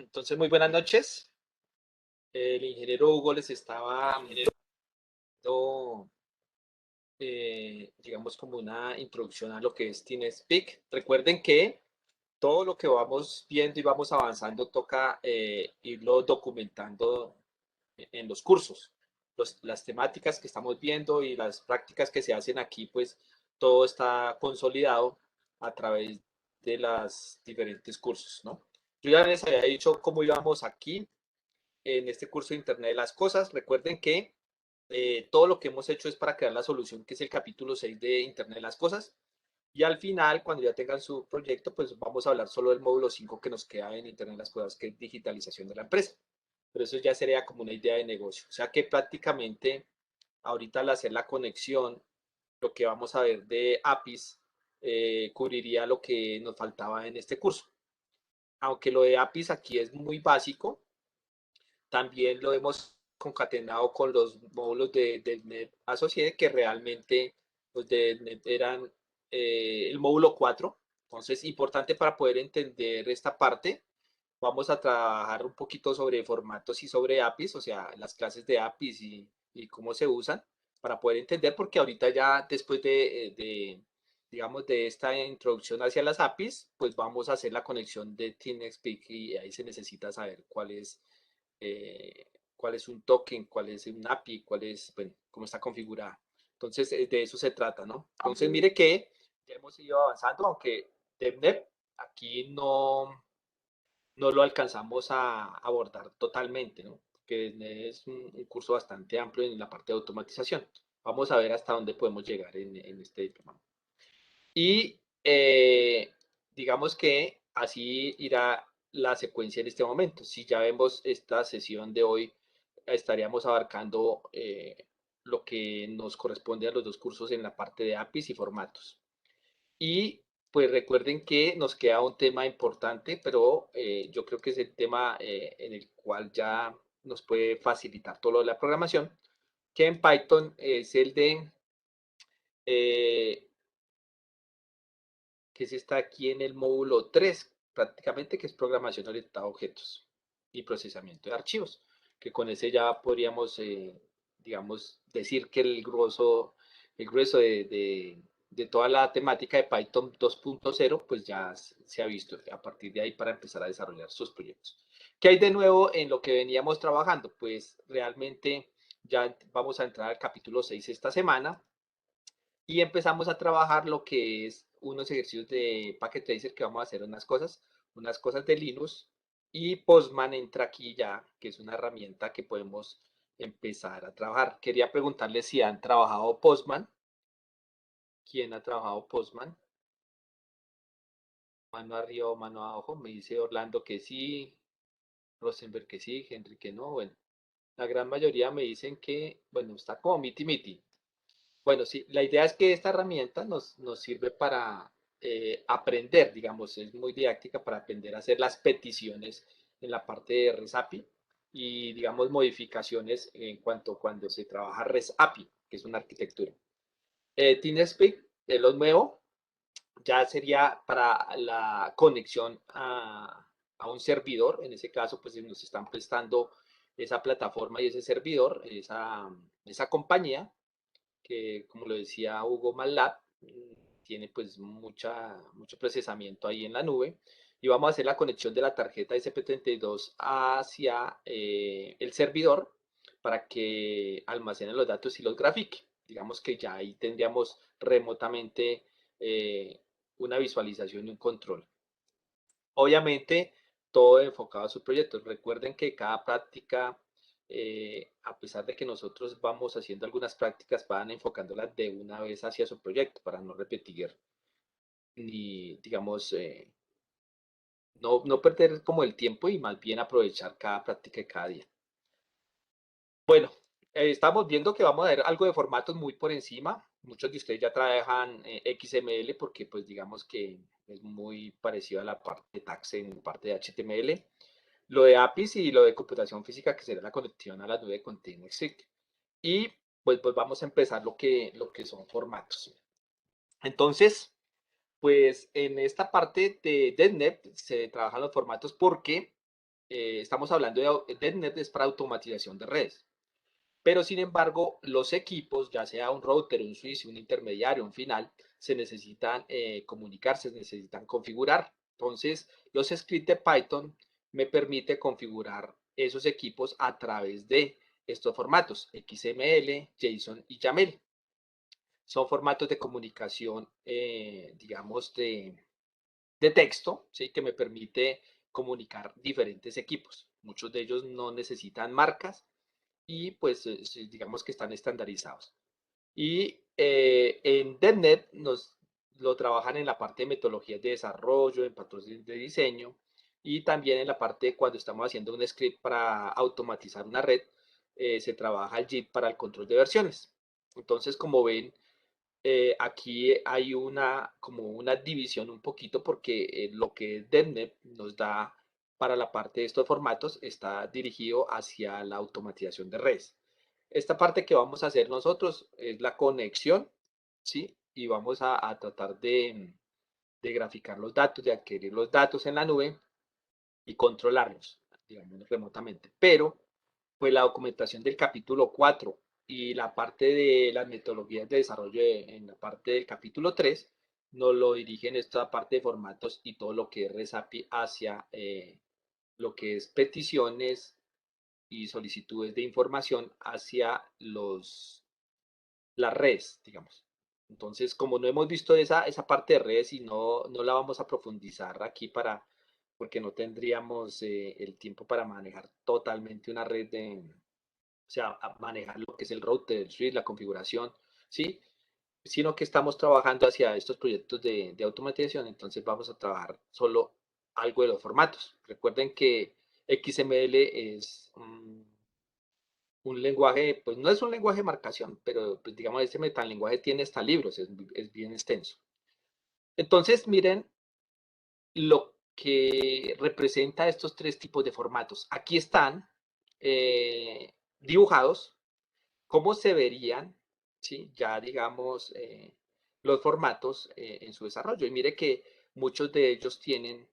Entonces, muy buenas noches. El ingeniero Hugo les estaba dando, digamos, como una introducción a lo que es TeamSpeak. Recuerden que todo lo que vamos viendo y vamos avanzando toca irlo documentando en los cursos. Las temáticas que estamos viendo y las prácticas que se hacen aquí, pues todo está consolidado a través de los diferentes cursos, ¿no? Yo ya les había dicho cómo íbamos aquí en este curso de Internet de las Cosas. Recuerden que todo lo que hemos hecho es para crear la solución, que es el capítulo 6 de Internet de las Cosas. Y al final, cuando ya tengan su proyecto, pues vamos a hablar solo del módulo 5 que nos queda en Internet de las Cosas, que es digitalización de la empresa. Pero eso ya sería como una idea de negocio. O sea que prácticamente ahorita al hacer la conexión, lo que vamos a ver de APIs cubriría lo que nos faltaba en este curso. Aunque lo de APIs aquí es muy básico, también lo hemos concatenado con los módulos de Net Associated, que realmente los de Net eran el módulo 4. Entonces, importante para poder entender esta parte, vamos a trabajar un poquito sobre formatos y sobre APIs, o sea, las clases de APIs y cómo se usan, para poder entender, porque ahorita ya después digamos, de esta introducción hacia las APIs, pues vamos a hacer la conexión de TeamSpeak y ahí se necesita saber eh, cuál es un token, cuál es un API, cuál es, bueno, cómo está configurada. Entonces, de eso se trata, ¿no? Entonces, mire que ya hemos ido avanzando, aunque DevNet aquí no lo alcanzamos a abordar totalmente, ¿no? Porque es un curso bastante amplio en la parte de automatización. Vamos a ver hasta dónde podemos llegar en este diploma. Y digamos que así irá la secuencia en este momento. Si ya vemos esta sesión de hoy, estaríamos abarcando lo que nos corresponde a los dos cursos en la parte de APIs y formatos. Y pues recuerden que nos queda un tema importante, pero yo creo que es el tema en el cual ya nos puede facilitar todo lo de la programación, que en Python es el de eh, que se está aquí en el módulo 3, prácticamente, que es programación orientada a objetos y procesamiento de archivos, que con ese ya podríamos, digamos, decir que el grueso de toda la temática de Python 2.0, pues ya se ha visto a partir de ahí para empezar a desarrollar sus proyectos. ¿Qué hay de nuevo en lo que veníamos trabajando? Pues realmente ya vamos a entrar al capítulo 6 esta semana, y empezamos a trabajar lo que es unos ejercicios de Packet Tracer, que vamos a hacer unas cosas de Linux, y Postman entra aquí ya, que es una herramienta que podemos empezar a trabajar. Quería preguntarles si han trabajado Postman. ¿Quién ha trabajado Postman? Mano arriba o mano abajo. Me dice Orlando que sí, Rosenberg que sí, Henry que no. Bueno, la gran mayoría me dicen que, bueno, está como miti miti. Bueno, sí, la idea es que esta herramienta nos sirve para aprender, digamos, es muy didáctica para aprender a hacer las peticiones en la parte de REST API y, digamos, modificaciones en cuanto cuando se trabaja REST API, que es una arquitectura. TeamSpeak es lo nuevo, ya sería para la conexión a un servidor, en ese caso, pues nos están prestando esa plataforma y ese servidor, esa compañía que, como lo decía Hugo MATLAB, tiene pues mucho procesamiento ahí en la nube. Y vamos a hacer la conexión de la tarjeta SP32 hacia el servidor para que almacene los datos y los grafique. Digamos que ya ahí tendríamos remotamente eh, una visualización y un control. Obviamente, todo enfocado a su proyecto. Recuerden que cada práctica, a pesar de que nosotros vamos haciendo algunas prácticas, van enfocándolas de una vez hacia su proyecto para no repetir ni, digamos, no perder como el tiempo y más bien aprovechar cada práctica de cada día. Bueno, estamos viendo que vamos a ver algo de formatos muy por encima. Muchos de ustedes ya trabajan XML porque pues digamos que es muy parecido a la parte de tags en parte de HTML. Lo de APIs y lo de computación física, que será la conexión a la nube con TeamSpeak. Y pues vamos a empezar lo que son formatos. Entonces, pues en esta parte de .NET se trabajan los formatos porque estamos hablando de .NET es para automatización de redes. Pero sin embargo, los equipos, ya sea un router, un switch, un intermediario, un final, se necesitan comunicarse, se necesitan configurar. Entonces, los scripts de Python me permite configurar esos equipos a través de estos formatos, XML, JSON y YAML. Son formatos de comunicación, digamos, de texto, ¿sí? Que me permite comunicar diferentes equipos. Muchos de ellos no necesitan marcas y pues digamos que están estandarizados. Y en .NET lo trabajan en la parte de metodologías de desarrollo, en patrones de diseño y también en la parte de cuando estamos haciendo un script para automatizar una red, se trabaja el JIT para el control de versiones. Entonces, como ven, aquí hay como una división un poquito porque lo que DevNet nos da para la parte de estos formatos está dirigido hacia la automatización de redes. Esta parte que vamos a hacer nosotros es la conexión, ¿sí? Y vamos a tratar de graficar los datos, de adquirir los datos en la nube y controlarlos, digamos, remotamente. Pero, pues la documentación del capítulo 4 y la parte de las metodologías de desarrollo en la parte del capítulo 3 nos lo dirigen esta parte de formatos y todo lo que es REST hacia lo que es peticiones y solicitudes de información hacia las redes, digamos. Entonces, como no hemos visto esa parte de redes y no la vamos a profundizar aquí porque no tendríamos el tiempo para manejar totalmente una red o sea, manejar lo que es el router, el switch, la configuración, ¿sí? Sino que estamos trabajando hacia estos proyectos de automatización, entonces vamos a trabajar solo algo de los formatos. Recuerden que XML es un lenguaje, pues no es un lenguaje de marcación, pero pues, digamos, este metalenguaje tiene hasta libros, es bien extenso. Entonces, miren lo que representa estos tres tipos de formatos. Aquí están dibujados cómo se verían, ¿sí? Ya digamos, los formatos en su desarrollo. Y mire que muchos de ellos tienen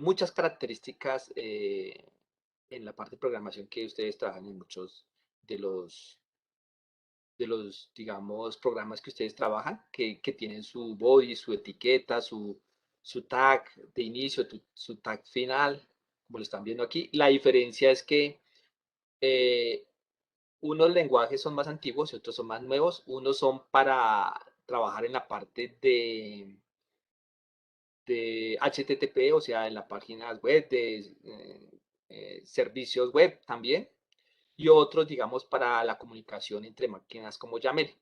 muchas características en la parte de programación que ustedes trabajan en muchos de los, digamos, programas que ustedes trabajan, que tienen su body, su etiqueta, su tag de inicio, su tag final, como lo están viendo aquí. La diferencia es que eh, unos lenguajes son más antiguos y otros son más nuevos. Unos son para trabajar en la parte de HTTP, o sea, en las páginas web, de servicios web también. Y otros, digamos, para la comunicación entre máquinas como YAML.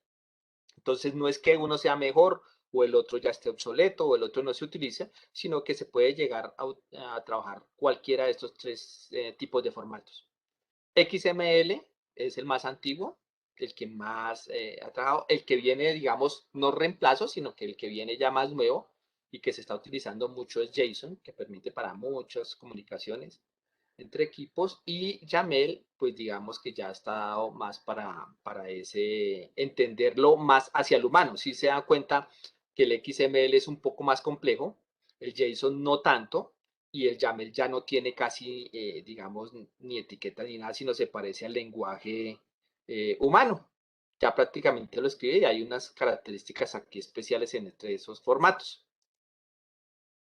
Entonces, no es que uno sea mejor o el otro ya esté obsoleto o el otro no se utilice, sino que se puede llegar a trabajar cualquiera de estos tres tipos de formatos. XML es el más antiguo, el que más ha trabajado, el que viene, digamos, no reemplazo, sino que el que viene ya más nuevo y que se está utilizando mucho es JSON, que permite para muchas comunicaciones entre equipos, y YAML, pues digamos que ya está dado más para ese entenderlo más hacia el humano. Si se dan cuenta que el XML es un poco más complejo, el JSON no tanto, y el YAML ya no tiene casi, digamos, ni etiqueta ni nada, sino se parece al lenguaje humano. Ya prácticamente lo escribe y hay unas características aquí especiales entre esos formatos.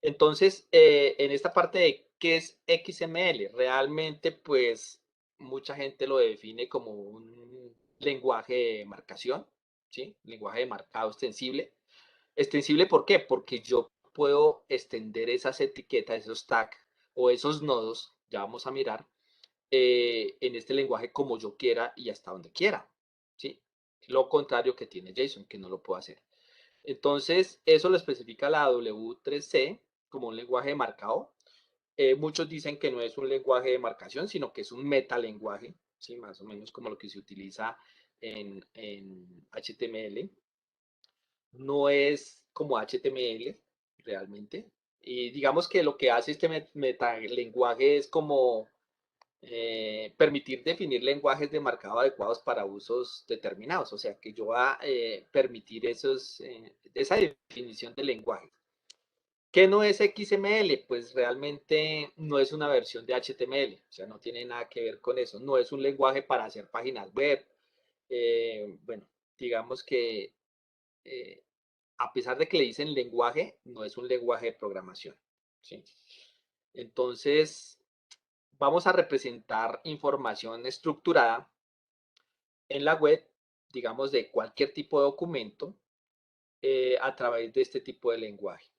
Entonces, en esta parte de qué es XML, realmente pues mucha gente lo define como un lenguaje de marcación, ¿sí? Lenguaje de marcado extensible. Extensible, ¿por qué? Porque yo puedo extender esas etiquetas, esos tags o esos nodos, ya vamos a mirar, en este lenguaje como yo quiera y hasta donde quiera, ¿sí? Lo contrario que tiene JSON, que no lo puedo hacer. Entonces, eso lo especifica la W3C como un lenguaje de marcado. Muchos dicen que no es un lenguaje de marcación, sino que es un metalenguaje, ¿sí? Más o menos como lo que se utiliza en HTML. No es como HTML realmente. Y digamos que lo que hace este metalenguaje es como permitir definir lenguajes de marcado adecuados para usos determinados. O sea, que yo va a permitir esa definición de lenguaje. ¿Qué no es XML? Pues realmente no es una versión de HTML, o sea, no tiene nada que ver con eso. No es un lenguaje para hacer páginas web. Bueno, digamos que eh, a pesar de que le dicen lenguaje, no es un lenguaje de programación, ¿sí? Entonces, vamos a representar información estructurada en la web, digamos, de cualquier tipo de documento a través de este tipo de lenguaje.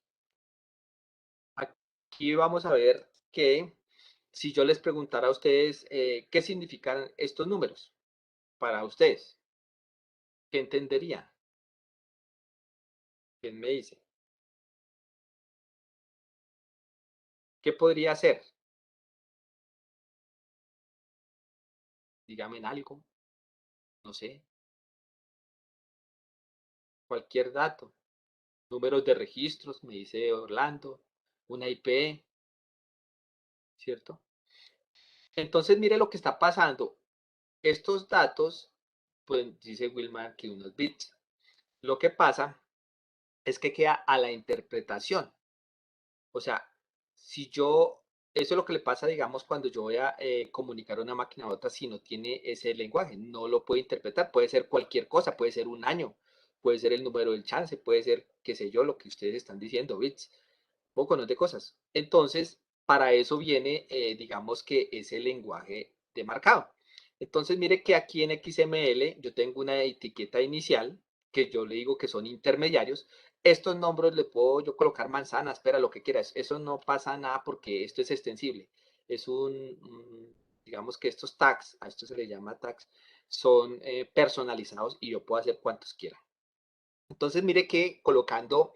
Aquí vamos a ver que si yo les preguntara a ustedes qué significan estos números para ustedes, ¿qué entenderían? ¿Quién me dice? ¿Qué podría ser? Díganme algo, no sé, cualquier dato. Números de registros, me dice Orlando, una IP, ¿cierto? Entonces, mire lo que está pasando. Estos datos, pues dice Wilmar que unos bits. Lo que pasa es que queda a la interpretación. O sea, si yo, eso es lo que le pasa, digamos, cuando yo voy a comunicar una máquina a otra si no tiene ese lenguaje, no lo puede interpretar, puede ser cualquier cosa, puede ser un año, puede ser el número del chance, puede ser, qué sé yo, lo que ustedes están diciendo, bits, poco no de cosas. Entonces, para eso viene, digamos que ese lenguaje de marcado. Entonces, mire que aquí en XML yo tengo una etiqueta inicial que yo le digo que son intermediarios. Estos nombres le puedo yo colocar manzanas, espera, lo que quieras. Eso no pasa nada porque esto es extensible. Es digamos que estos tags, a esto se le llama tags, son personalizados y yo puedo hacer cuantos quiera. Entonces, mire que colocando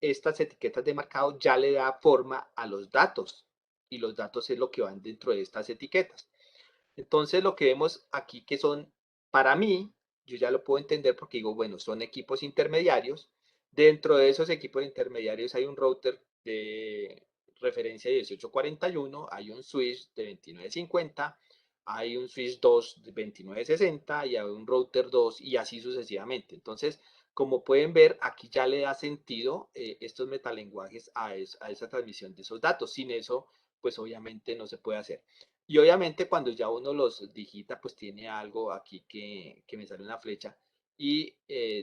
estas etiquetas de marcado ya le da forma a los datos y los datos es lo que van dentro de estas etiquetas. Entonces lo que vemos aquí que son, para mí, yo ya lo puedo entender porque digo, bueno, son equipos intermediarios. Dentro de esos equipos intermediarios hay un router de referencia 1841, hay un switch de 2950, hay un switch 2 de 2960 y hay un router 2 y así sucesivamente. Entonces, como pueden ver, aquí ya le da sentido estos metalenguajes a esa transmisión de esos datos. Sin eso, pues obviamente no se puede hacer. Y obviamente cuando ya uno los digita, pues tiene algo aquí que me sale una flecha y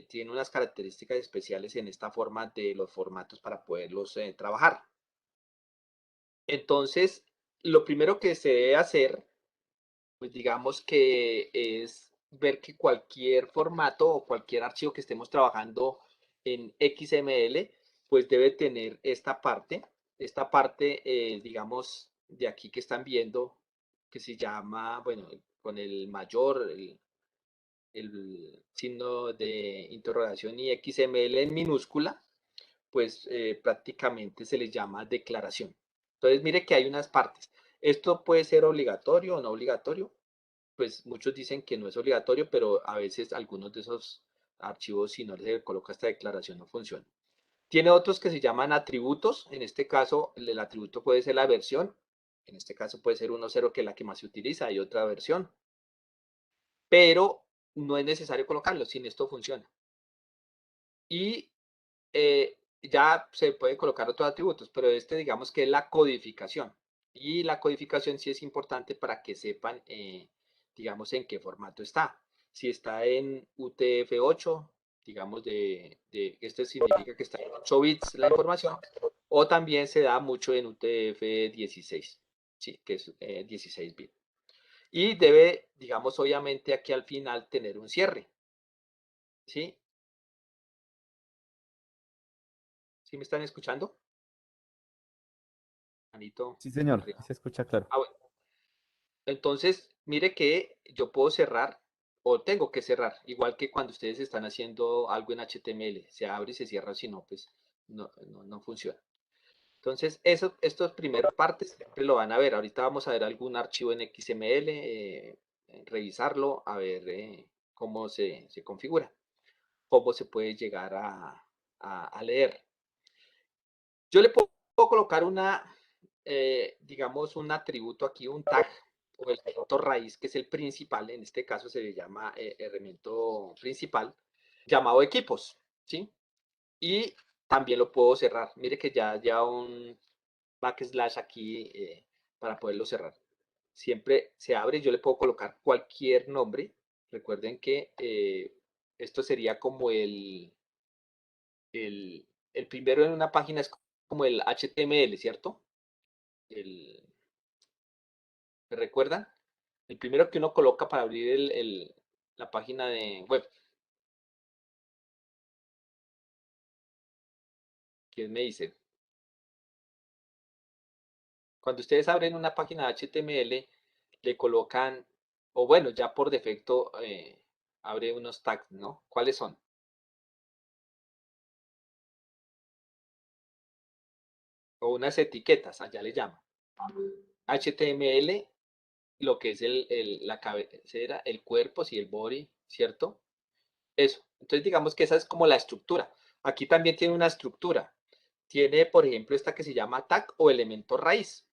tiene unas características especiales en esta forma de los formatos para poderlos trabajar. Entonces, lo primero que se debe hacer, pues digamos que es ver que cualquier formato o cualquier archivo que estemos trabajando en XML, pues debe tener esta parte, digamos, de aquí que están viendo, que se llama, bueno, con el mayor, el signo de interrogación y XML en minúscula, pues prácticamente se les llama declaración. Entonces, mire que hay unas partes. Esto puede ser obligatorio o no obligatorio. Pues muchos dicen que no es obligatorio, pero a veces algunos de esos archivos, si no se coloca esta declaración, no funcionan. Tiene otros que se llaman atributos. En este caso, el atributo puede ser la versión. En este caso puede ser 1.0, que es la que más se utiliza. Hay otra versión. Pero no es necesario colocarlo. Sin esto funciona. Y ya se pueden colocar otros atributos, pero este digamos que es la codificación. Y la codificación sí es importante para que sepan, digamos, en qué formato está. Si está en UTF-8, digamos, esto significa que está en 8 bits la información, o también se da mucho en UTF-16, sí, que es 16 bits. Y debe, digamos, obviamente aquí al final tener un cierre, ¿sí? ¿Sí me están escuchando? Anito, Sí, señor, arriba. se escucha claro. Bueno. Entonces, mire que yo puedo cerrar o tengo que cerrar, igual que cuando ustedes están haciendo algo en HTML, se abre y se cierra, si no, pues no funciona. Entonces, estos primeras partes siempre lo van a ver. Ahorita vamos a ver algún archivo en XML, revisarlo, a ver cómo se configura, cómo se puede llegar a leer. Yo le puedo colocar digamos, un atributo aquí, un tag o el elemento raíz, que es el principal, en este caso se le llama elemento principal, llamado equipos, ¿sí? Y también lo puedo cerrar. Mire que ya un backslash aquí para poderlo cerrar. Siempre se abre, yo le puedo colocar cualquier nombre. Recuerden que esto sería como el primero en una página es como el HTML, ¿cierto? ¿Me recuerdan? El primero que uno coloca para abrir la página de web. ¿Quién me dice? Cuando ustedes abren una página de HTML, le colocan, o bueno, ya por defecto abre unos tags, ¿no? ¿Cuáles son? O unas etiquetas, allá le llaman. HTML, lo que es la cabecera, el cuerpo, sí, el body, ¿cierto? Eso. Entonces, digamos que esa es como la estructura. Aquí también tiene una estructura. Tiene, por ejemplo, esta que se llama tag o elemento raíz.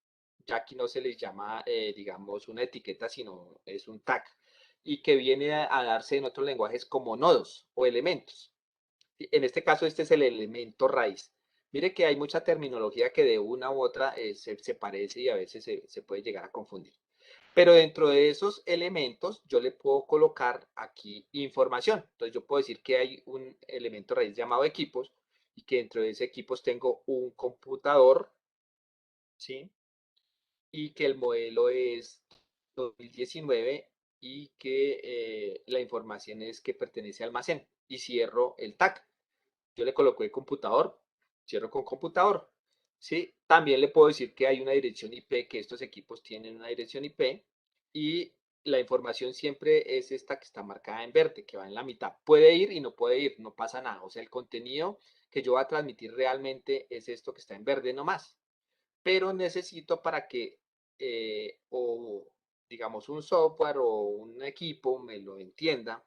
Ya aquí no se les llama, digamos, una etiqueta, sino es un tag. Y que viene a darse en otros lenguajes como nodos o elementos. En este caso, este es el elemento raíz. Mire que hay mucha terminología que de una u otra se parece y a veces se puede llegar a confundir. Pero dentro de esos elementos yo le puedo colocar aquí información. Entonces yo puedo decir que hay un elemento raíz llamado equipos y que dentro de ese equipos tengo un computador, ¿sí? Y que el modelo es 2019 y que la información es que pertenece al almacén. Y cierro el tag. Yo le coloco el computador, cierro con computador. ¿Sí? También le puedo decir que hay una dirección IP, que estos equipos tienen una dirección IP y la información siempre es esta que está marcada en verde, que va en la mitad. Puede ir y no puede ir, no pasa nada. O sea, el contenido que yo voy a transmitir realmente es esto que está en verde nomás. Pero necesito para que o digamos un software o un equipo me lo entienda.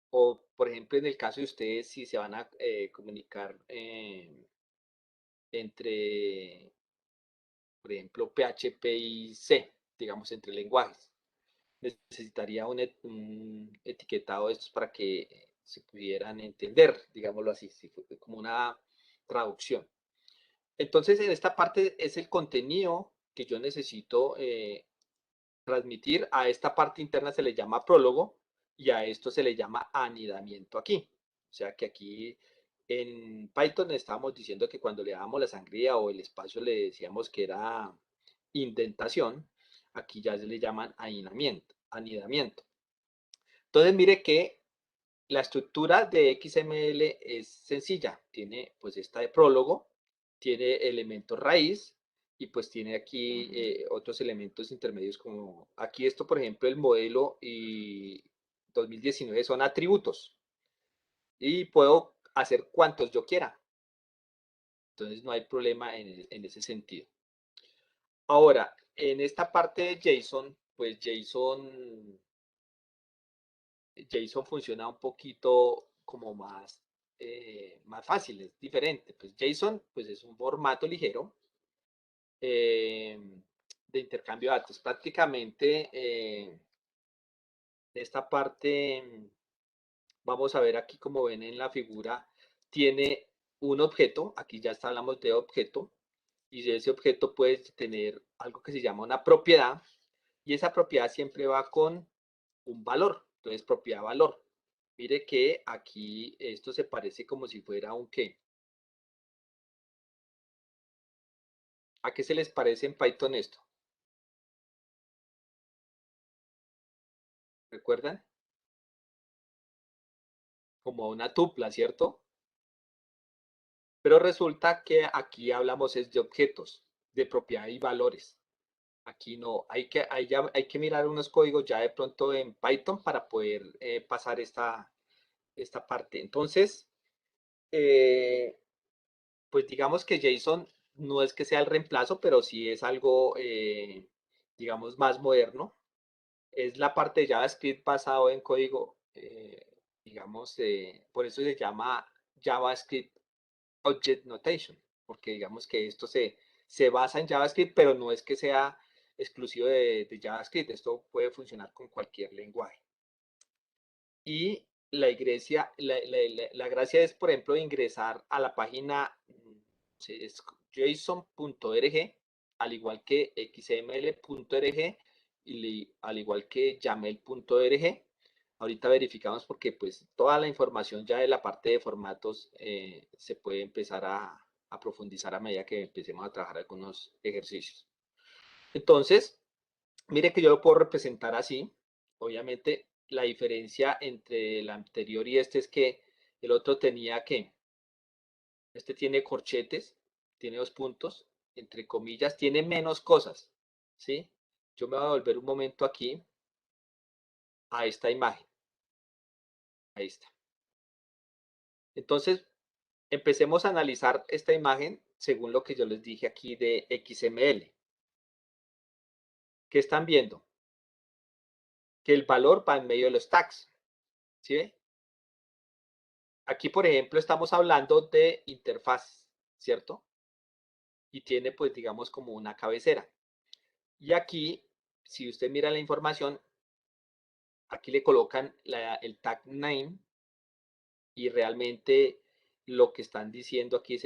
O, por ejemplo, en el caso de ustedes, si se van a comunicar entre, por ejemplo, PHP y C, digamos, entre lenguajes. Necesitaría un etiquetado de estos para que se pudieran entender, digámoslo así, como una traducción. Entonces, en esta parte es el contenido que yo necesito transmitir. A esta parte interna se le llama prólogo y a esto se le llama anidamiento aquí. O sea que aquí en Python estábamos diciendo que cuando le dábamos la sangría o el espacio le decíamos que era indentación, aquí ya se le llaman anidamiento. Entonces mire que la estructura de XML es sencilla, tiene pues esta de prólogo, tiene elementos raíz y pues tiene aquí otros elementos intermedios como aquí esto por ejemplo el modelo y 2019 son atributos y puedo hacer cuantos yo quiera, entonces no hay problema en ese sentido. Ahora, en esta parte de JSON, pues JSON funciona un poquito como más fácil, es diferente. Pues JSON pues es un formato ligero eh, de intercambio de datos. Prácticamente esta parte, vamos a ver aquí como ven en la figura, tiene un objeto, aquí ya hablamos de objeto, y ese objeto puede tener algo que se llama una propiedad, y esa propiedad siempre va con un valor, entonces propiedad valor. Mire que aquí esto se parece como si fuera un qué. ¿A qué se les parece en Python esto? ¿Recuerdan? Como una tupla, ¿cierto? Pero resulta que aquí hablamos es de objetos, de propiedad y valores. Aquí no, hay que mirar unos códigos ya de pronto en Python para poder pasar esta parte. Entonces, eh, pues digamos que JSON no es que sea el reemplazo, pero sí es algo, digamos, más moderno. Es la parte de JavaScript basado en código, digamos, por eso se llama JavaScript Object Notation, porque digamos que esto se basa en JavaScript, pero no es que sea exclusivo de JavaScript, esto puede funcionar con cualquier lenguaje. Y la gracia es, por ejemplo, ingresar a la página es json.org, al igual que xml.org y al igual que yaml.org. Ahorita verificamos porque pues toda la información ya de la parte de formatos se puede empezar a profundizar a medida que empecemos a trabajar algunos ejercicios. Entonces, mire que yo lo puedo representar así. Obviamente, la diferencia entre el anterior y este es que el otro tenía que, este tiene corchetes, tiene 2 puntos, entre comillas, tiene menos cosas, ¿sí? Yo me voy a volver un momento aquí a esta imagen. Ahí está. Entonces, empecemos a analizar esta imagen según lo que yo les dije aquí de XML. ¿Qué están viendo? Que el valor va en medio de los tags, ¿sí ve? Aquí, por ejemplo, estamos hablando de interfaz, ¿cierto? Y tiene, pues, digamos, como una cabecera. Y aquí, si usted mira la información, aquí le colocan el tag name y realmente lo que están diciendo aquí es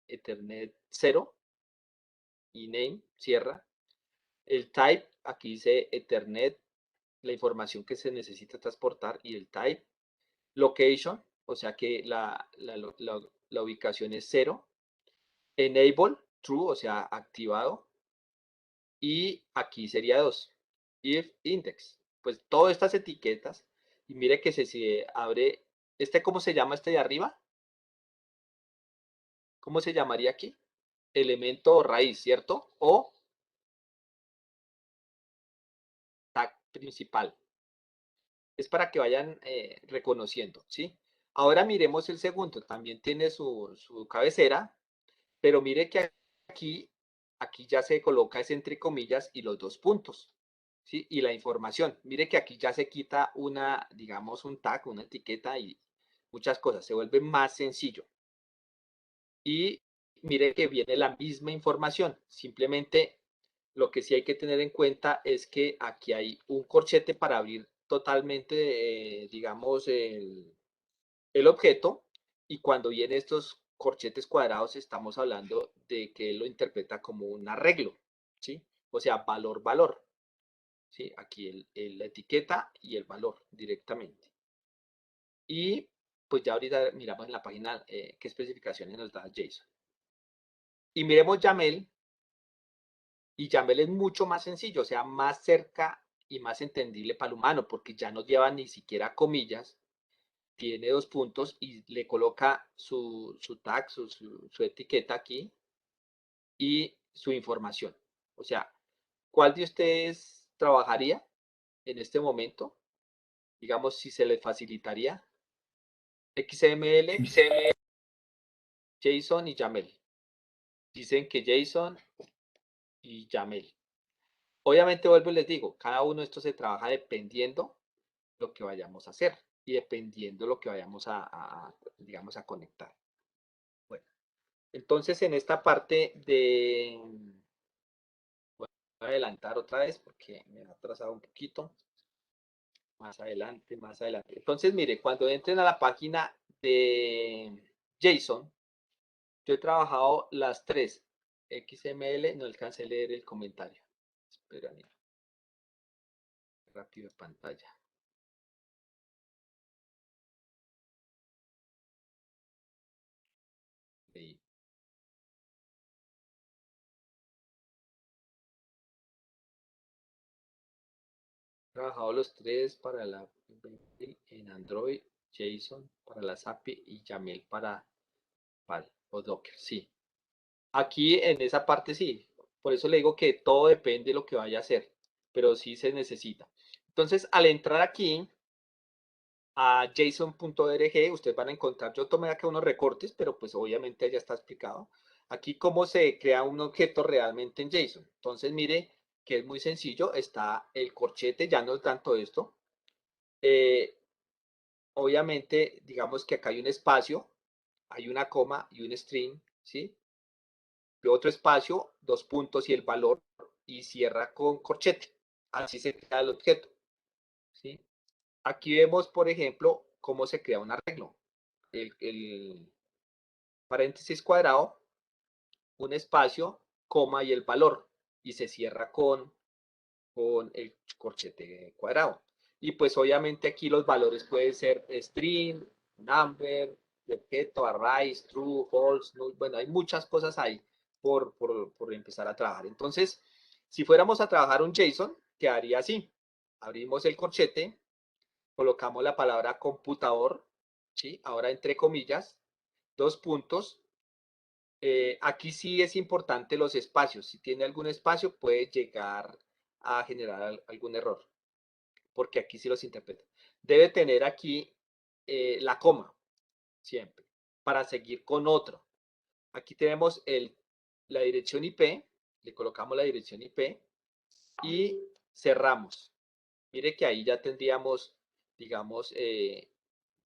Ethernet 0 y name, cierra. El type, aquí dice Ethernet, la información que se necesita transportar y el type. Location, o sea que la ubicación es 0. Enable, true, o sea, activado. Y aquí sería 2. If index. Pues todas estas etiquetas. Y mire que se abre. ¿Cómo se llama este de arriba? ¿Cómo se llamaría aquí? Elemento o raíz, ¿cierto? O tag principal. Es para que vayan reconociendo, ¿sí? Ahora miremos el segundo. También tiene su cabecera, pero mire que aquí ya se coloca es entre comillas y los 2 puntos, ¿sí? Y la información. Mire que aquí ya se quita digamos, un tag, una etiqueta y muchas cosas. Se vuelve más sencillo. Y mire que viene la misma información. Simplemente lo que sí hay que tener en cuenta es que aquí hay un corchete para abrir totalmente, digamos, el objeto, y cuando vienen estos corchetes cuadrados estamos hablando de que él lo interpreta como un arreglo, ¿sí? O sea, valor, valor, ¿sí? Aquí la etiqueta y el valor directamente. Y pues ya ahorita miramos en la página qué especificaciones nos da JSON. Y miremos YAML, y YAML es mucho más sencillo, o sea, más cerca y más entendible para el humano, porque ya no lleva ni siquiera comillas, tiene 2 puntos y le coloca su tag, su etiqueta aquí y su información. O sea, ¿cuál de ustedes trabajaría en este momento? Digamos, si se les facilitaría XML, JSON y YAML. Dicen que JSON y YAML. Obviamente, vuelvo y les digo, cada uno de estos se trabaja dependiendo lo que vayamos a hacer y dependiendo lo que vayamos digamos, a conectar. Bueno, entonces en esta parte voy a adelantar otra vez porque me ha atrasado un poquito. Más adelante, más adelante. Entonces, mire, cuando entren a la página de JSON, yo he trabajado las tres. XML, no alcancé a leer el comentario. Espera, mira. Rápido de pantalla. Ahí. He trabajado los tres para la en Android, JSON para las API y YAML para PAL o Docker. Sí. Aquí en esa parte sí. Por eso le digo que todo depende de lo que vaya a hacer, pero sí se necesita. Entonces, al entrar aquí a json.org, ustedes van a encontrar, yo tomé acá unos recortes, pero pues obviamente ya está explicado. Aquí cómo se crea un objeto realmente en JSON. Entonces, mire que es muy sencillo, está el corchete, ya no es tanto esto. Obviamente, digamos que acá hay un espacio, hay una coma y un string, ¿sí? Y otro espacio, 2 puntos y el valor, y cierra con corchete. Así se crea el objeto, ¿sí? Aquí vemos, por ejemplo, cómo se crea un arreglo. El paréntesis cuadrado, un espacio, coma y el valor. Y se cierra con el corchete cuadrado. Y pues obviamente aquí los valores pueden ser string, number, objeto, array, true, false, null. Bueno, hay muchas cosas ahí por empezar a trabajar. Entonces, si fuéramos a trabajar un JSON, quedaría así. Abrimos el corchete, colocamos la palabra computador, ¿sí? Ahora entre comillas, dos puntos. Aquí sí es importante los espacios. Si tiene algún espacio, puede llegar a generar algún error, porque aquí sí los interpreta. Debe tener aquí la coma, siempre, para seguir con otro. Aquí tenemos la dirección IP, le colocamos la dirección IP y cerramos. Mire que ahí ya tendríamos, digamos,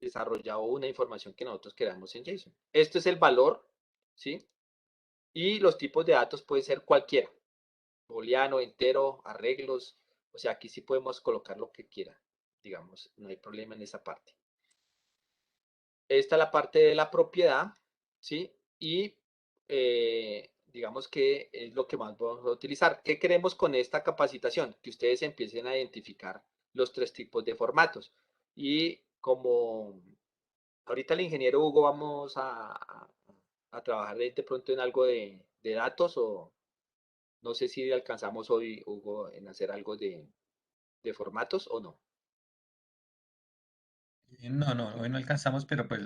desarrollado una información que nosotros queramos en JSON. Esto es el valor, ¿sí? Y los tipos de datos pueden ser cualquiera, booleano, entero, arreglos, o sea, aquí sí podemos colocar lo que quiera, digamos, no hay problema en esa parte. Esta es la parte de la propiedad, ¿sí? Y digamos que es lo que más vamos a utilizar. ¿Qué queremos con esta capacitación? Que ustedes empiecen a identificar los tres tipos de formatos. Y como ahorita el ingeniero Hugo vamos a trabajar de pronto en algo de datos o no sé si alcanzamos hoy, Hugo, en hacer algo de formatos o no. No, no, hoy no alcanzamos, pero pues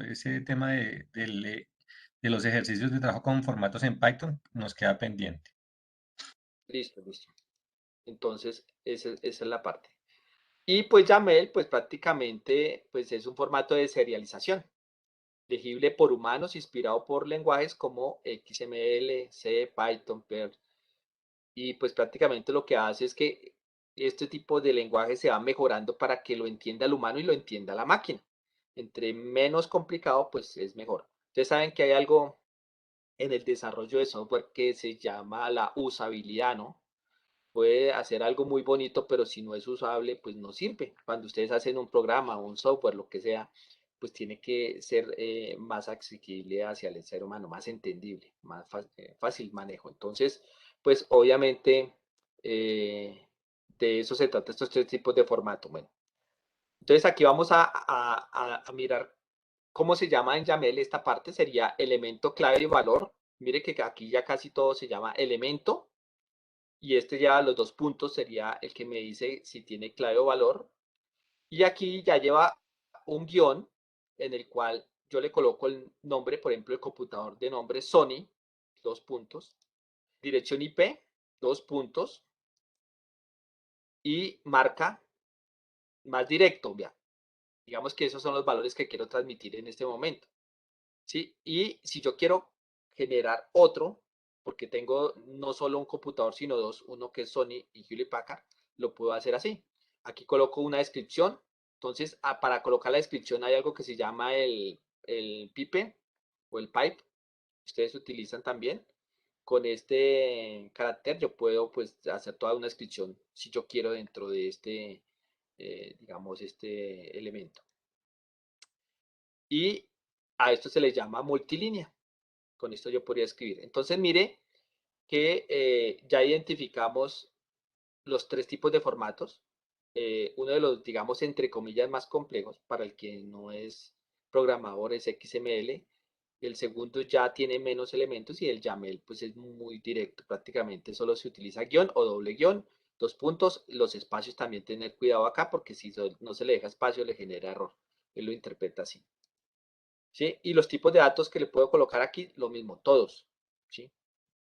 ese tema de los ejercicios de trabajo con formatos en Python nos queda pendiente. Listo, listo. Entonces, esa es la parte. Y pues YAML, pues prácticamente pues es un formato de serialización, legible por humanos, inspirado por lenguajes como XML, C, Python, Perl. Y pues prácticamente lo que hace es que este tipo de lenguaje se va mejorando para que lo entienda el humano y lo entienda la máquina. Entre menos complicado, pues es mejor. Ustedes saben que hay algo en el desarrollo de software que se llama la usabilidad, ¿no? Puede hacer algo muy bonito, pero si no es usable, pues no sirve. Cuando ustedes hacen un programa o un software, lo que sea, pues tiene que ser más accesible hacia el ser humano, más entendible, más fácil manejo. Entonces, pues obviamente de eso se trata estos tres tipos de formato. Bueno, entonces aquí vamos a mirar cómo se llama en YAML esta parte, sería elemento, clave y valor. Mire que aquí ya casi todo se llama elemento y este ya los dos puntos sería el que me dice si tiene clave o valor. Y aquí ya lleva un guión en el cual yo le coloco el nombre, por ejemplo, el computador de nombre Sony, dos puntos, dirección IP, dos puntos, y marca más directo, ya. Digamos que esos son los valores que quiero transmitir en este momento, ¿sí? Y si yo quiero generar otro, porque tengo no solo un computador, sino dos, uno que es Sony y Hewlett Packard, lo puedo hacer así. Aquí coloco una descripción. Entonces, para colocar la descripción hay algo que se llama el pipe o el pipe. Ustedes utilizan también. Con este carácter yo puedo pues hacer toda una descripción si yo quiero dentro de este, digamos, este elemento. Y a esto se le llama multilínea. Con esto yo podría escribir. Entonces, mire que ya identificamos los tres tipos de formatos. Uno de los, digamos, entre comillas, más complejos para el que no es programador es XML. El segundo ya tiene menos elementos y el YAML pues es muy directo. Prácticamente solo se utiliza guión o doble guión, dos puntos. Los espacios también tener cuidado acá porque si no se le deja espacio le genera error. Él lo interpreta así. ¿Sí? Y los tipos de datos que le puedo colocar aquí, lo mismo, todos. ¿Sí?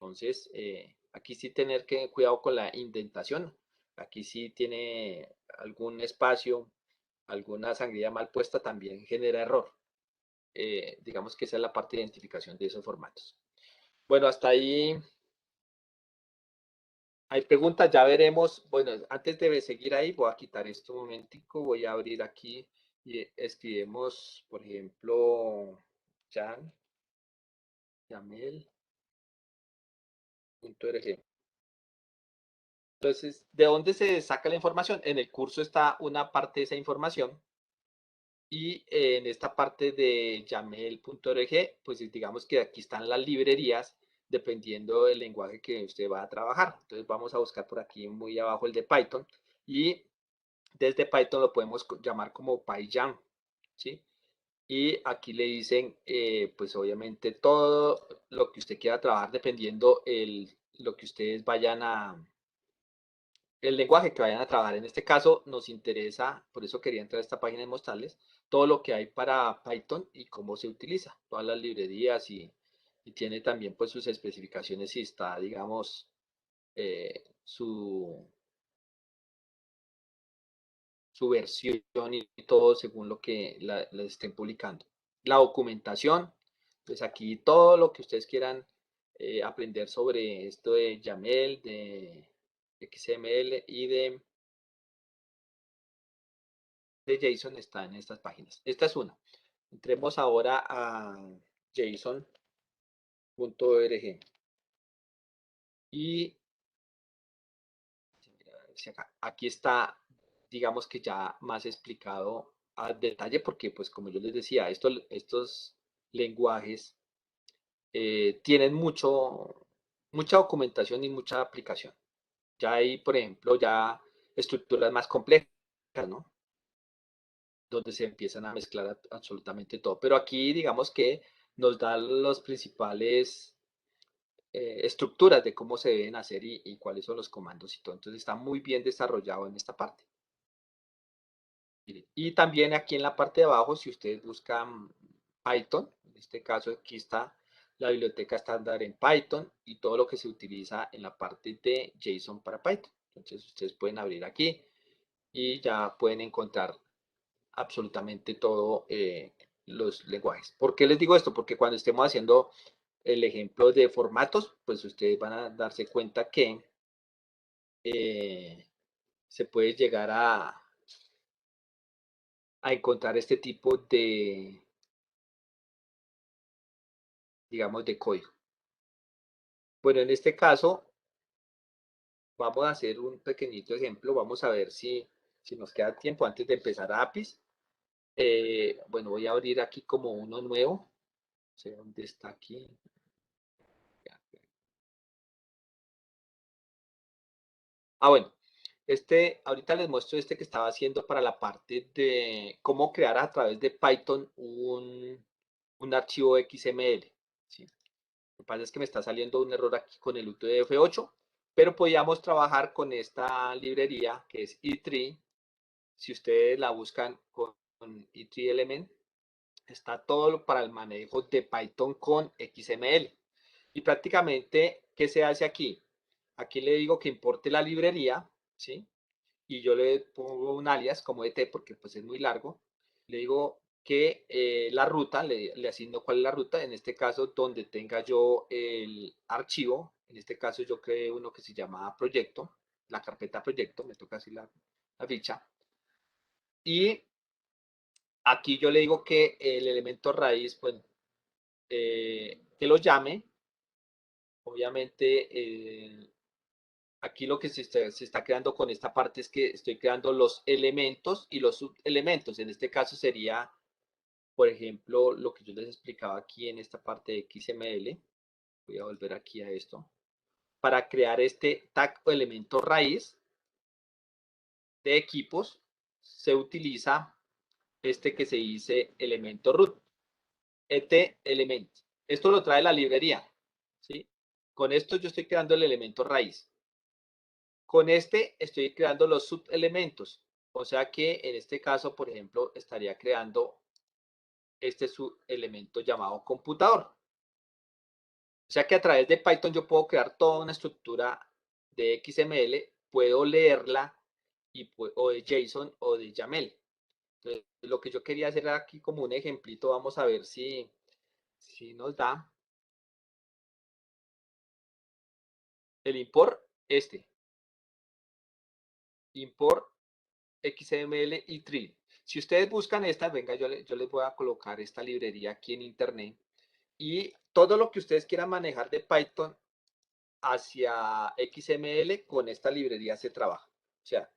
Entonces, aquí sí tener que cuidado con la indentación. Aquí sí tiene algún espacio, alguna sangría mal puesta, también genera error. Digamos que esa es la parte de identificación de esos formatos. Bueno, hasta ahí hay preguntas, ya veremos. Bueno, antes de seguir ahí, voy a quitar esto un momentico, voy a abrir aquí y escribimos, por ejemplo, Jan, Yamel.org. Entonces, ¿de dónde se saca la información? En el curso está una parte de esa información y en esta parte de yaml.org, pues digamos que aquí están las librerías dependiendo del lenguaje que usted va a trabajar. Entonces vamos a buscar por aquí muy abajo el de Python y desde Python lo podemos llamar como PyJam, ¿sí? Y aquí le dicen, pues obviamente todo lo que usted quiera trabajar dependiendo lo que ustedes vayan el lenguaje que vayan a trabajar. En este caso nos interesa, por eso quería entrar a esta página y mostrarles todo lo que hay para Python y cómo se utiliza, todas las librerías y tiene también pues sus especificaciones y está, digamos, su versión y todo según lo que la estén publicando. La documentación, pues aquí todo lo que ustedes quieran aprender sobre esto de YAML, de XML y de JSON está en estas páginas. Esta es una. Entremos ahora a json.org y aquí está, digamos que ya más explicado a detalle porque pues como yo les decía, estos lenguajes tienen mucha documentación y mucha aplicación. Ya hay, por ejemplo, ya estructuras más complejas, ¿no? Donde se empiezan a mezclar absolutamente todo. Pero aquí, digamos que nos da los principales estructuras de cómo se deben hacer y cuáles son los comandos y todo. Entonces está muy bien desarrollado en esta parte. Y también aquí en la parte de abajo, si ustedes buscan Python, en este caso aquí está la biblioteca estándar en Python y todo lo que se utiliza en la parte de JSON para Python. Entonces ustedes pueden abrir aquí y ya pueden encontrar absolutamente todo los lenguajes. ¿Por qué les digo esto? Porque cuando estemos haciendo el ejemplo de formatos, pues ustedes van a darse cuenta que se puede llegar a encontrar este tipo de, digamos, de código. Bueno, en este caso, vamos a hacer un pequeñito ejemplo. Vamos a ver si nos queda tiempo antes de empezar a APIs. Bueno, voy a abrir aquí como uno nuevo. No sé dónde está aquí. Bueno, ahorita les muestro este que estaba haciendo para la parte de cómo crear a través de Python un archivo XML. ¿Sí? Lo que pasa es que me está saliendo un error aquí con el UTF-8, pero podíamos trabajar con esta librería que es E3. Si ustedes la buscan con E3 Element, está todo para el manejo de Python con XML. Y prácticamente, ¿qué se hace aquí? Aquí le digo que importe la librería, ¿sí? Y yo le pongo un alias como ET porque pues es muy largo. Le digo que la ruta, le asigno cuál es la ruta, en este caso donde tenga yo el archivo, en este caso yo creé uno que se llama proyecto, la carpeta proyecto, me toca así la ficha. Y aquí yo le digo que el elemento raíz, pues, que lo llame, obviamente, aquí lo que se está creando con esta parte es que estoy creando los elementos y los subelementos. En este caso sería, por ejemplo, lo que yo les explicaba aquí en esta parte de XML. Voy a volver aquí a esto. Para crear este tag o elemento raíz de equipos, se utiliza este que se dice elemento root. Este element. Esto lo trae la librería. ¿Sí? Con esto yo estoy creando el elemento raíz. Con este estoy creando los subelementos. O sea que en este caso, por ejemplo, estaría creando este subelemento llamado computador. O sea que a través de Python yo puedo crear toda una estructura de XML, puedo leerla o de JSON o de YAML. Entonces, lo que yo quería hacer aquí como un ejemplito, vamos a ver si nos da el import import XML y tree. Si ustedes buscan esta, venga, yo les voy a colocar esta librería aquí en internet y todo lo que ustedes quieran manejar de Python hacia XML, con esta librería se trabaja. O sea,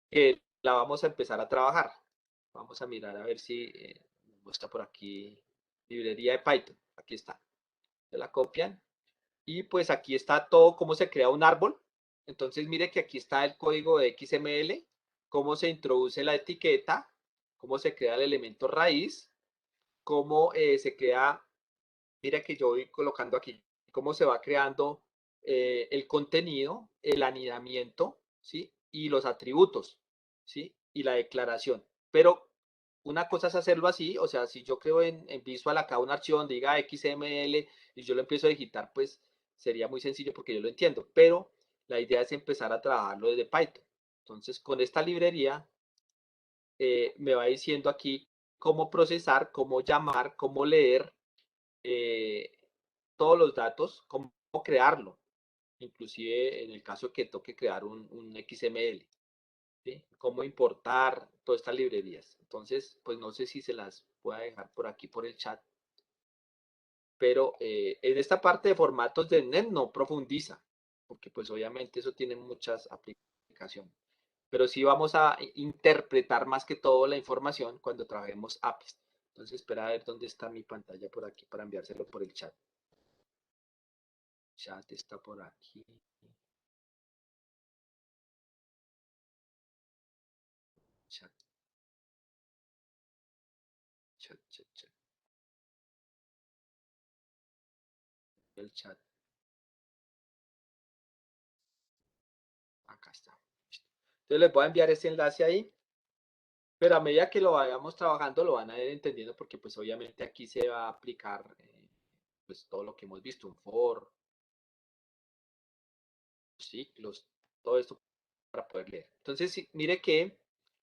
que la vamos a empezar a trabajar. Vamos a mirar a ver si está por aquí, librería de Python. Aquí está. Se la copian. Y pues aquí está todo cómo se crea un árbol. Entonces mire que aquí está el código de XML, cómo se introduce la etiqueta, cómo se crea el elemento raíz, cómo se crea, mira que yo voy colocando aquí, cómo se va creando el contenido, el anidamiento, ¿sí? Y los atributos, ¿sí? Y la declaración. Pero una cosa es hacerlo así, o sea, si yo creo en Visual acá un archivo donde diga XML y yo lo empiezo a digitar, pues sería muy sencillo porque yo lo entiendo, pero la idea es empezar a trabajarlo desde Python. Entonces, con esta librería me va diciendo aquí cómo procesar, cómo llamar, cómo leer eh, todos los datos, cómo crearlo, inclusive en el caso que toque crear un XML, ¿sí? Cómo importar todas estas librerías. Entonces, pues no sé si se las pueda dejar por aquí por el chat, pero en esta parte de formatos de NET no profundiza, porque pues obviamente eso tiene muchas aplicaciones. Pero sí vamos a interpretar más que todo la información cuando trabajemos APIs. Entonces, espera a ver dónde está mi pantalla por aquí para enviárselo por el chat. Chat está por aquí. Chat, chat, chat, chat. El chat. Acá está. Entonces les voy a enviar este enlace ahí, pero a medida que lo vayamos trabajando lo van a ir entendiendo porque pues obviamente aquí se va a aplicar pues todo lo que hemos visto, un for, ciclos, todo esto para poder leer. Entonces, mire que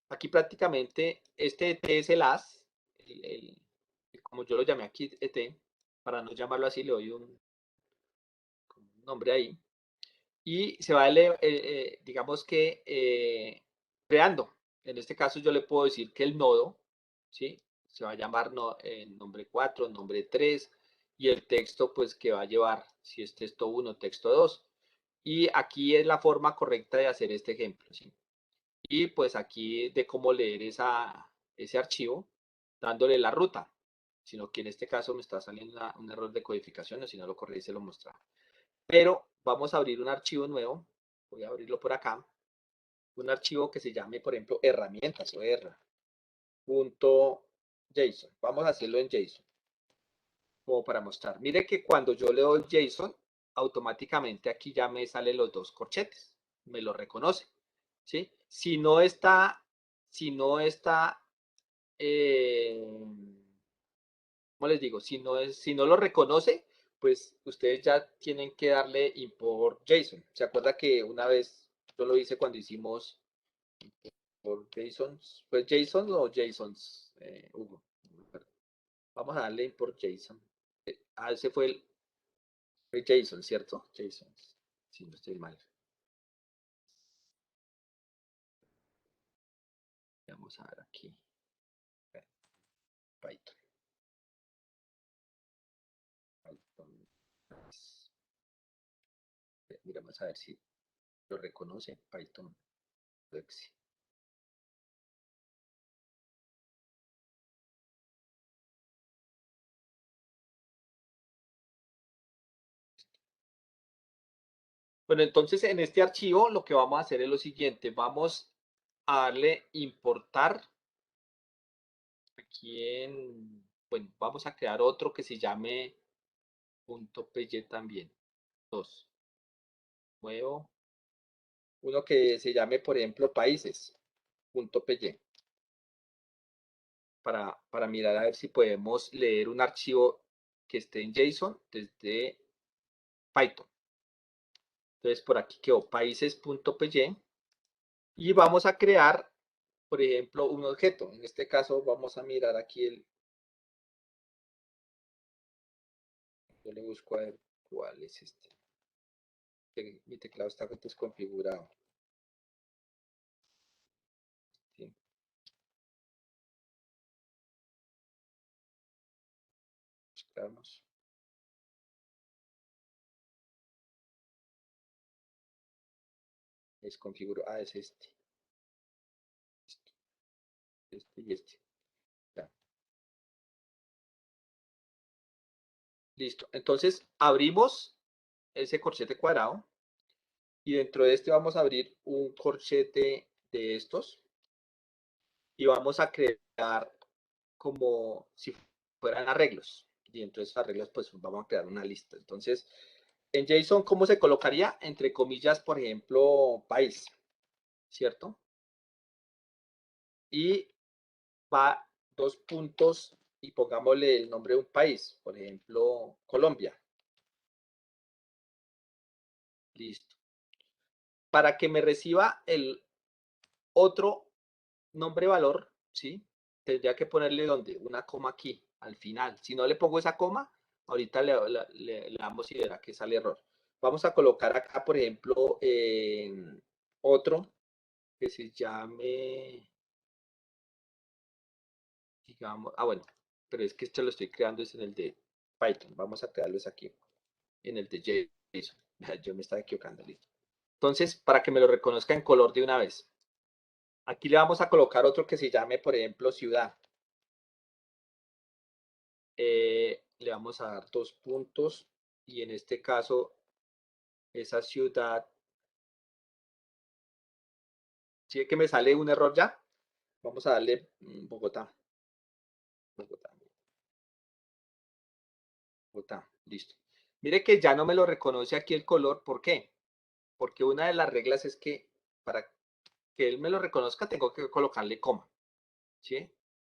aquí prácticamente este ET es el as, como yo lo llamé aquí ET, para no llamarlo así, le doy un nombre ahí, y se va, digamos que, creando. En este caso yo le puedo decir que el nodo, ¿sí? Se va a llamar nombre 4, nombre 3, y el texto pues que va a llevar, si es texto 1, texto 2. Y aquí es la forma correcta de hacer este ejemplo, ¿sí? Y pues aquí de cómo leer ese archivo, dándole la ruta, sino que en este caso me está saliendo un error de codificación, o si no lo corregí se lo mostraba. Pero vamos a abrir un archivo nuevo, voy a abrirlo por acá, un archivo que se llame, por ejemplo, herramientas o r.json. Vamos a hacerlo en JSON, como para mostrar. Mire que cuando yo le doy JSON, automáticamente aquí ya me salen los dos corchetes, me lo reconoce, ¿sí? Si no está, eh, ¿cómo les digo? Si no lo reconoce, pues ustedes ya tienen que darle import JSON. ¿Se acuerda que una vez yo lo hice cuando hicimos por JSON? ¿Fue JSON o JSONs, Hugo? Vamos a darle import JSON. Ese fue JSON, ¿cierto? JSON, si no estoy mal. Vamos a ver aquí. Python. Python. Mira, vamos a ver si lo reconoce Python. Bueno, entonces en este archivo lo que vamos a hacer es lo siguiente. Vamos a darle importar. Bueno, vamos a crear otro que se llame .py también. Dos. Nuevo. Uno que se llame, por ejemplo, países.py. Para mirar a ver si podemos leer un archivo que esté en JSON desde Python. Entonces por aquí quedó países.py y vamos a crear, por ejemplo, un objeto. En este caso vamos a mirar aquí yo le busco a ver cuál es este. Mi teclado está desconfigurado. ¿Sí? Buscamos. Desconfiguro. Ah, es este. Este y este. Ya. Listo. Entonces abrimos ese corchete cuadrado y dentro de este vamos a abrir un corchete de estos y vamos a crear como si fueran arreglos. Y dentro de esos arreglos pues vamos a crear una lista. Entonces en JSON, ¿cómo se colocaría? Entre comillas, por ejemplo, país, ¿cierto? Y va dos puntos y pongámosle el nombre de un país, por ejemplo, Colombia. Listo. Para que me reciba el otro nombre valor, ¿sí? Tendría que ponerle donde una coma aquí, al final. Si no le pongo esa coma, ahorita le damos y verá que sale error. Vamos a colocar acá, por ejemplo, otro que se llame, digamos, bueno, pero es que esto lo estoy creando es en el de Python. Vamos a crearlos aquí, en el de JSON. Yo me estaba equivocando, listo. Entonces, para que me lo reconozca en color de una vez. Aquí le vamos a colocar otro que se llame, por ejemplo, ciudad. Le vamos a dar 2 puntos y en este caso, esa ciudad, si es que me sale un error ya, vamos a darle Bogotá. Bogotá, Bogotá, listo. Mire que ya no me lo reconoce aquí el color, ¿por qué? Porque una de las reglas es que para que él me lo reconozca tengo que colocarle coma, ¿sí?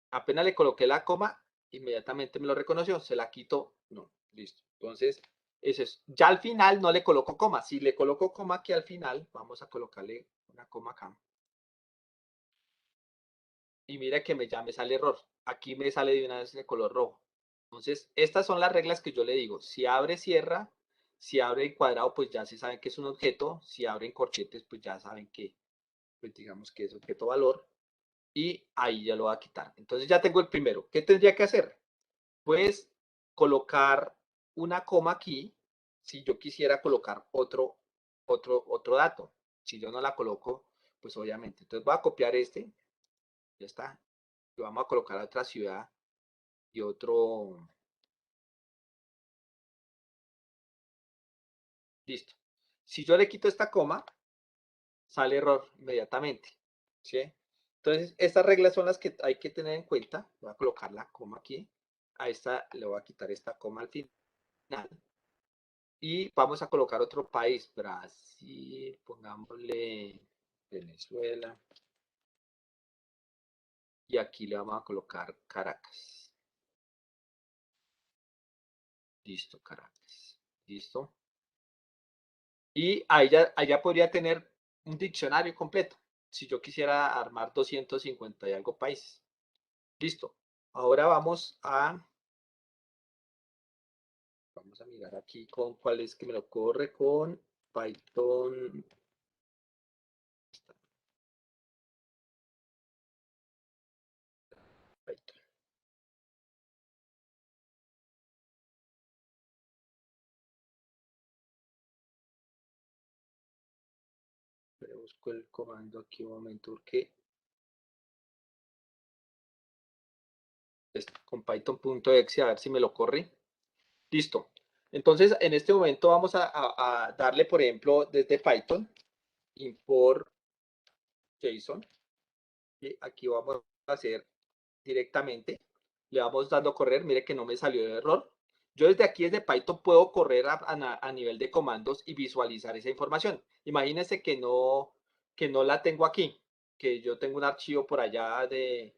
Apenas le coloqué la coma, inmediatamente me lo reconoció, se la quito, no, listo. Entonces, eso es. Ya al final no le coloco coma, si le coloco coma aquí al final, vamos a colocarle una coma acá. Y mira que ya me sale error, aquí me sale de una vez de color rojo. Entonces, estas son las reglas que yo le digo, si abre, cierra, si abre en cuadrado, pues ya se saben que es un objeto, si abre en corchetes, pues ya saben que, pues digamos que es objeto valor, y ahí ya lo va a quitar. Entonces ya tengo el primero. ¿Qué tendría que hacer? Pues colocar una coma aquí si yo quisiera colocar otro dato. Si yo no la coloco, pues obviamente. Entonces voy a copiar este, ya está. Y vamos a colocar otra ciudad y otro. Listo. Si yo le quito esta coma, sale error inmediatamente. ¿Sí? Entonces, estas reglas son las que hay que tener en cuenta. Voy a colocar la coma aquí. A esta le voy a quitar esta coma al final. Y vamos a colocar otro país, Brasil, pongámosle Venezuela. Y aquí le vamos a colocar Caracas. Listo, Caracas. Listo. Y allá podría tener un diccionario completo, si yo quisiera armar 250 y algo países. Listo. Ahora vamos a mirar aquí con cuál es que me lo corre con Python. Python. Busco el comando aquí un momento porque con python.exe a ver si me lo corre. Listo. Entonces, en este momento vamos a darle, por ejemplo, desde Python, import JSON. Y aquí vamos a hacer directamente. Le vamos dando a correr. Mire que no me salió de error. Yo desde aquí, desde Python, puedo correr a nivel de comandos y visualizar esa información. Imagínense que no la tengo aquí, que yo tengo un archivo por allá de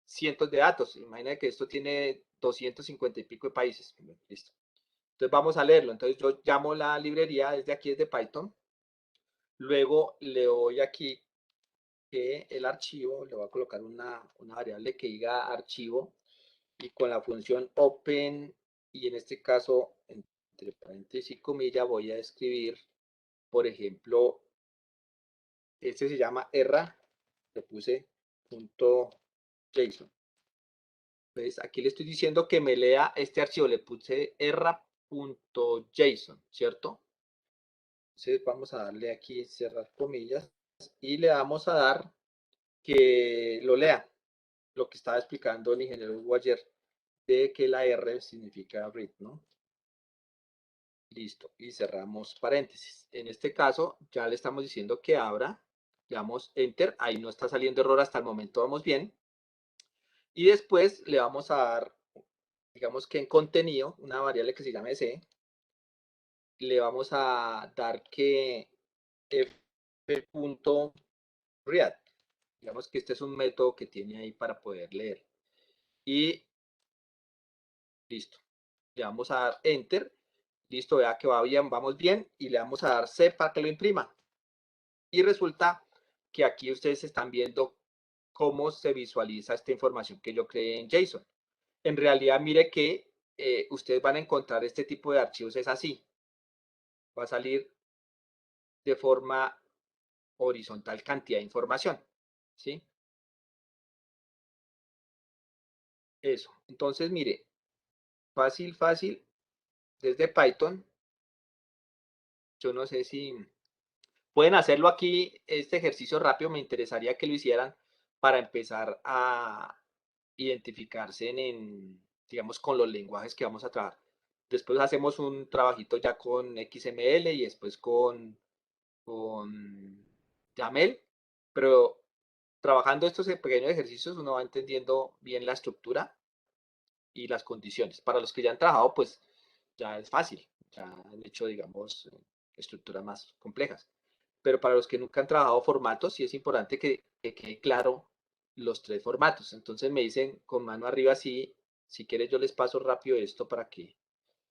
cientos de datos. Imagínense que esto tiene 250 y pico de países. Listo. Entonces vamos a leerlo. Entonces yo llamo la librería desde aquí, desde Python. Luego le doy aquí que el archivo, le voy a colocar una variable que diga archivo y con la función open y en este caso entre paréntesis y comillas voy a escribir, por ejemplo, este se llama erra, le puse .json. Entonces aquí le estoy diciendo que me lea este archivo, le puse erra.json, ¿cierto? Entonces vamos a darle aquí cerrar comillas y le vamos a dar que lo lea, lo que estaba explicando el ingeniero Hugo ayer, de que la R significa read, ¿no? Listo, y cerramos paréntesis. En este caso, ya le estamos diciendo que abra, le damos enter, ahí no está saliendo error, hasta el momento vamos bien. Y después le vamos a dar, digamos que en contenido, una variable que se llame C, le vamos a dar que f.read. Digamos que este es un método que tiene ahí para poder leer. Y listo. Le vamos a dar enter. Listo, vea que va bien, vamos bien. Y le vamos a dar C para que lo imprima. Y resulta que aquí ustedes están viendo cómo se visualiza esta información que yo creé en JSON. En realidad, mire que ustedes van a encontrar este tipo de archivos, es así. Va a salir de forma horizontal cantidad de información. ¿Sí? Eso. Entonces, mire, fácil, fácil, desde Python. Yo no sé si pueden hacerlo aquí, este ejercicio rápido, me interesaría que lo hicieran para empezar a identificarse digamos, con los lenguajes que vamos a trabajar. Después hacemos un trabajito ya con XML y después con YAML, pero trabajando estos pequeños ejercicios uno va entendiendo bien la estructura y las condiciones. Para los que ya han trabajado, pues ya es fácil, ya han hecho, digamos, estructuras más complejas. Pero para los que nunca han trabajado formatos, sí es importante que quede claro los tres formatos. Entonces me dicen con mano arriba si quieres yo les paso rápido esto para que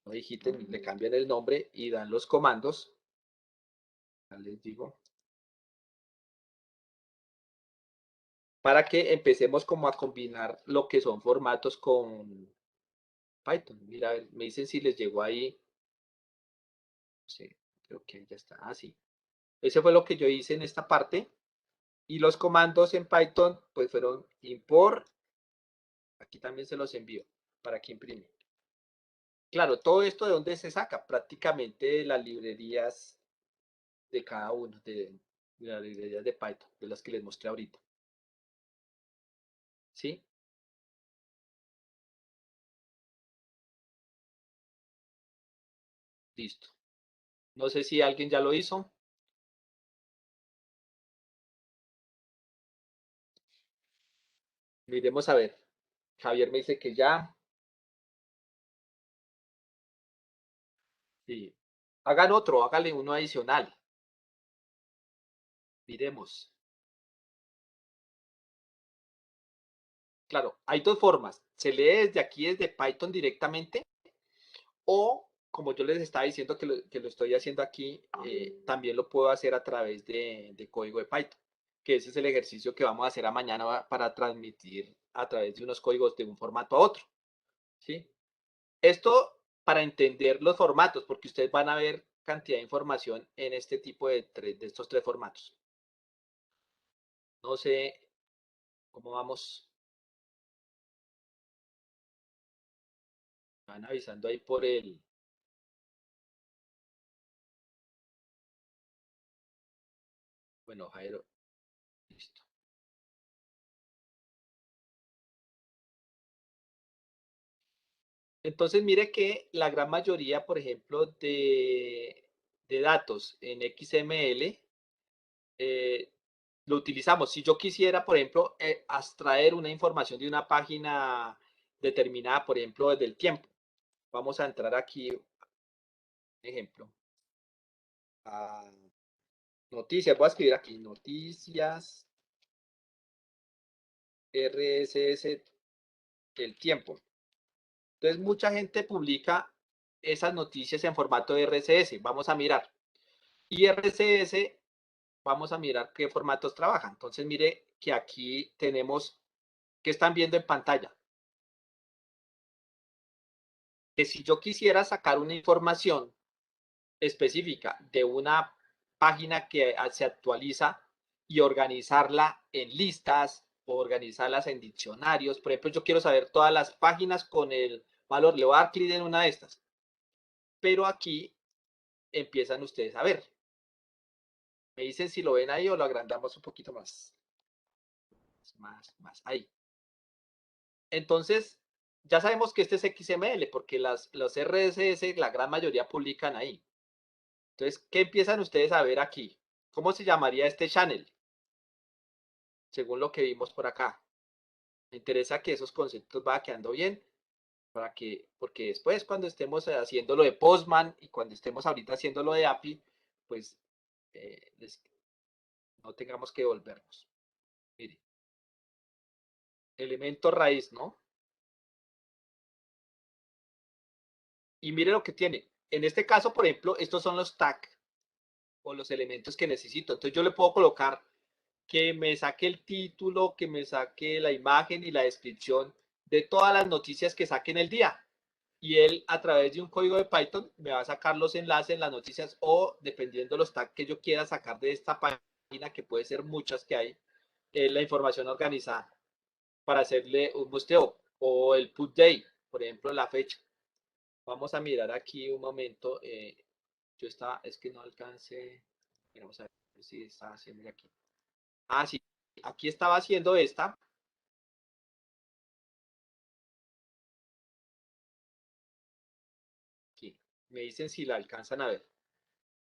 no digiten, le cambian el nombre y dan los comandos. Ya les digo. Para que empecemos como a combinar lo que son formatos con Python. Mira, a ver, me dicen si les llegó ahí. Sí, creo que ya está. Ah, sí. Ese fue lo que yo hice en esta parte. Y los comandos en Python, pues fueron import. Aquí también se los envío para que imprime. Claro, todo esto de dónde se saca, prácticamente de las librerías de cada uno, de las librerías de Python, de las que les mostré ahorita. ¿Sí? Listo. No sé si alguien ya lo hizo. Miremos a ver. Javier me dice que ya. Sí. Hagan otro, háganle uno adicional. Miremos. Claro, hay dos formas. Se lee desde aquí, desde Python directamente, o como yo les estaba diciendo que lo estoy haciendo aquí, también lo puedo hacer a través de código de Python, que ese es el ejercicio que vamos a hacer a mañana para transmitir a través de unos códigos de un formato a otro. ¿Sí? Esto para entender los formatos, porque ustedes van a ver cantidad de información en este tipo de estos tres formatos. No sé cómo vamos. Van avisando ahí por el. Bueno, Jairo, listo. Entonces, mire que la gran mayoría, por ejemplo, de datos en XML eh, lo utilizamos. Si yo quisiera, por ejemplo, extraer una información de una página determinada, por ejemplo, desde el tiempo. Vamos a entrar aquí, ejemplo, a noticias. Voy a escribir aquí noticias RSS el tiempo. Entonces, mucha gente publica esas noticias en formato de RSS. Vamos a mirar. Y RSS, vamos a mirar qué formatos trabajan. Entonces, mire que aquí tenemos, que están viendo en pantalla? Que si yo quisiera sacar una información específica de una página que se actualiza y organizarla en listas o organizarlas en diccionarios, por ejemplo, yo quiero saber todas las páginas con el valor, le voy a dar clic en una de estas, pero aquí empiezan ustedes a ver. Me dicen si lo ven ahí o lo agrandamos un poquito más. Más. Ahí. Entonces, ya sabemos que este es XML porque los RSS, la gran mayoría publican ahí. Entonces, ¿qué empiezan ustedes a ver aquí? ¿Cómo se llamaría este channel? Según lo que vimos por acá. Me interesa que esos conceptos vayan quedando bien porque después cuando estemos haciendo lo de Postman y cuando estemos ahorita haciendo lo de API, pues eh, no tengamos que volvernos. Mire, elemento raíz, ¿no? Y mire lo que tiene. En este caso, por ejemplo, estos son los tags o los elementos que necesito. Entonces yo le puedo colocar que me saque el título, que me saque la imagen y la descripción de todas las noticias que saque en el día. Y él a través de un código de Python me va a sacar los enlaces, las noticias o dependiendo de los tags que yo quiera sacar de esta página, que puede ser muchas que hay, la información organizada para hacerle un busteo o el put day, por ejemplo, la fecha. Vamos a mirar aquí un momento. Yo estaba, es que no alcancé. Vamos a ver si está haciendo aquí. Ah, sí, aquí estaba haciendo esta. Aquí. Me dicen si la alcanzan a ver.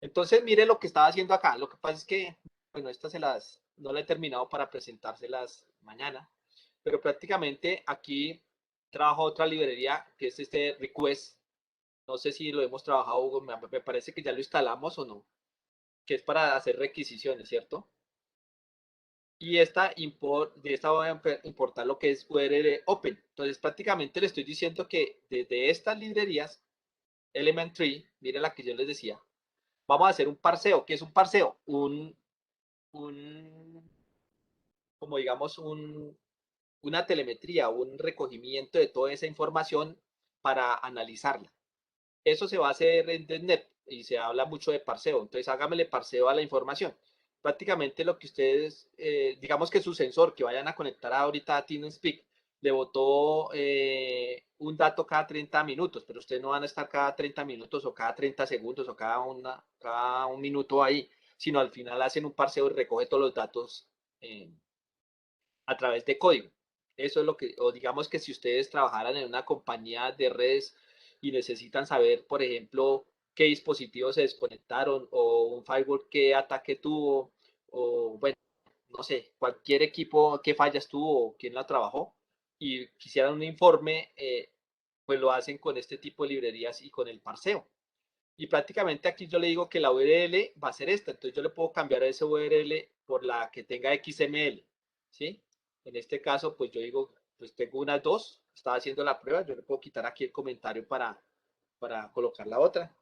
Entonces, mire lo que estaba haciendo acá. Lo que pasa es que, bueno, estas no la he terminado para presentárselas mañana, pero prácticamente aquí trabajo otra librería que es este request. No sé si lo hemos trabajado, Hugo, me parece que ya lo instalamos o no, que es para hacer requisiciones, ¿cierto? Y de esta voy a importar lo que es URL Open. Entonces, prácticamente le estoy diciendo que desde estas librerías, Element Tree, mire la que yo les decía, vamos a hacer un parseo. ¿Qué es un parseo? Un como digamos, una telemetría, un recogimiento de toda esa información para analizarla. Eso se va a hacer en .NET y se habla mucho de parseo. Entonces, hágamele parseo a la información. Prácticamente lo que ustedes, digamos que su sensor que vayan a conectar ahorita a TeamSpeak, le botó un dato cada 30 minutos, pero ustedes no van a estar cada 30 minutos o cada 30 segundos o cada un minuto ahí, sino al final hacen un parseo y recoge todos los datos a través de código. Eso es lo que, o digamos que si ustedes trabajaran en una compañía de redes y necesitan saber, por ejemplo, qué dispositivos se desconectaron o un firewall qué ataque tuvo, o bueno, no sé, cualquier equipo qué fallas tuvo o quién la trabajó y quisieran un informe, pues lo hacen con este tipo de librerías y con el parseo. Y prácticamente aquí yo le digo que la URL va a ser esta, entonces yo le puedo cambiar esa URL por la que tenga XML, ¿sí? En este caso, pues yo digo, pues tengo unas dos, estaba haciendo la prueba, yo le puedo quitar aquí el comentario para colocar la otra.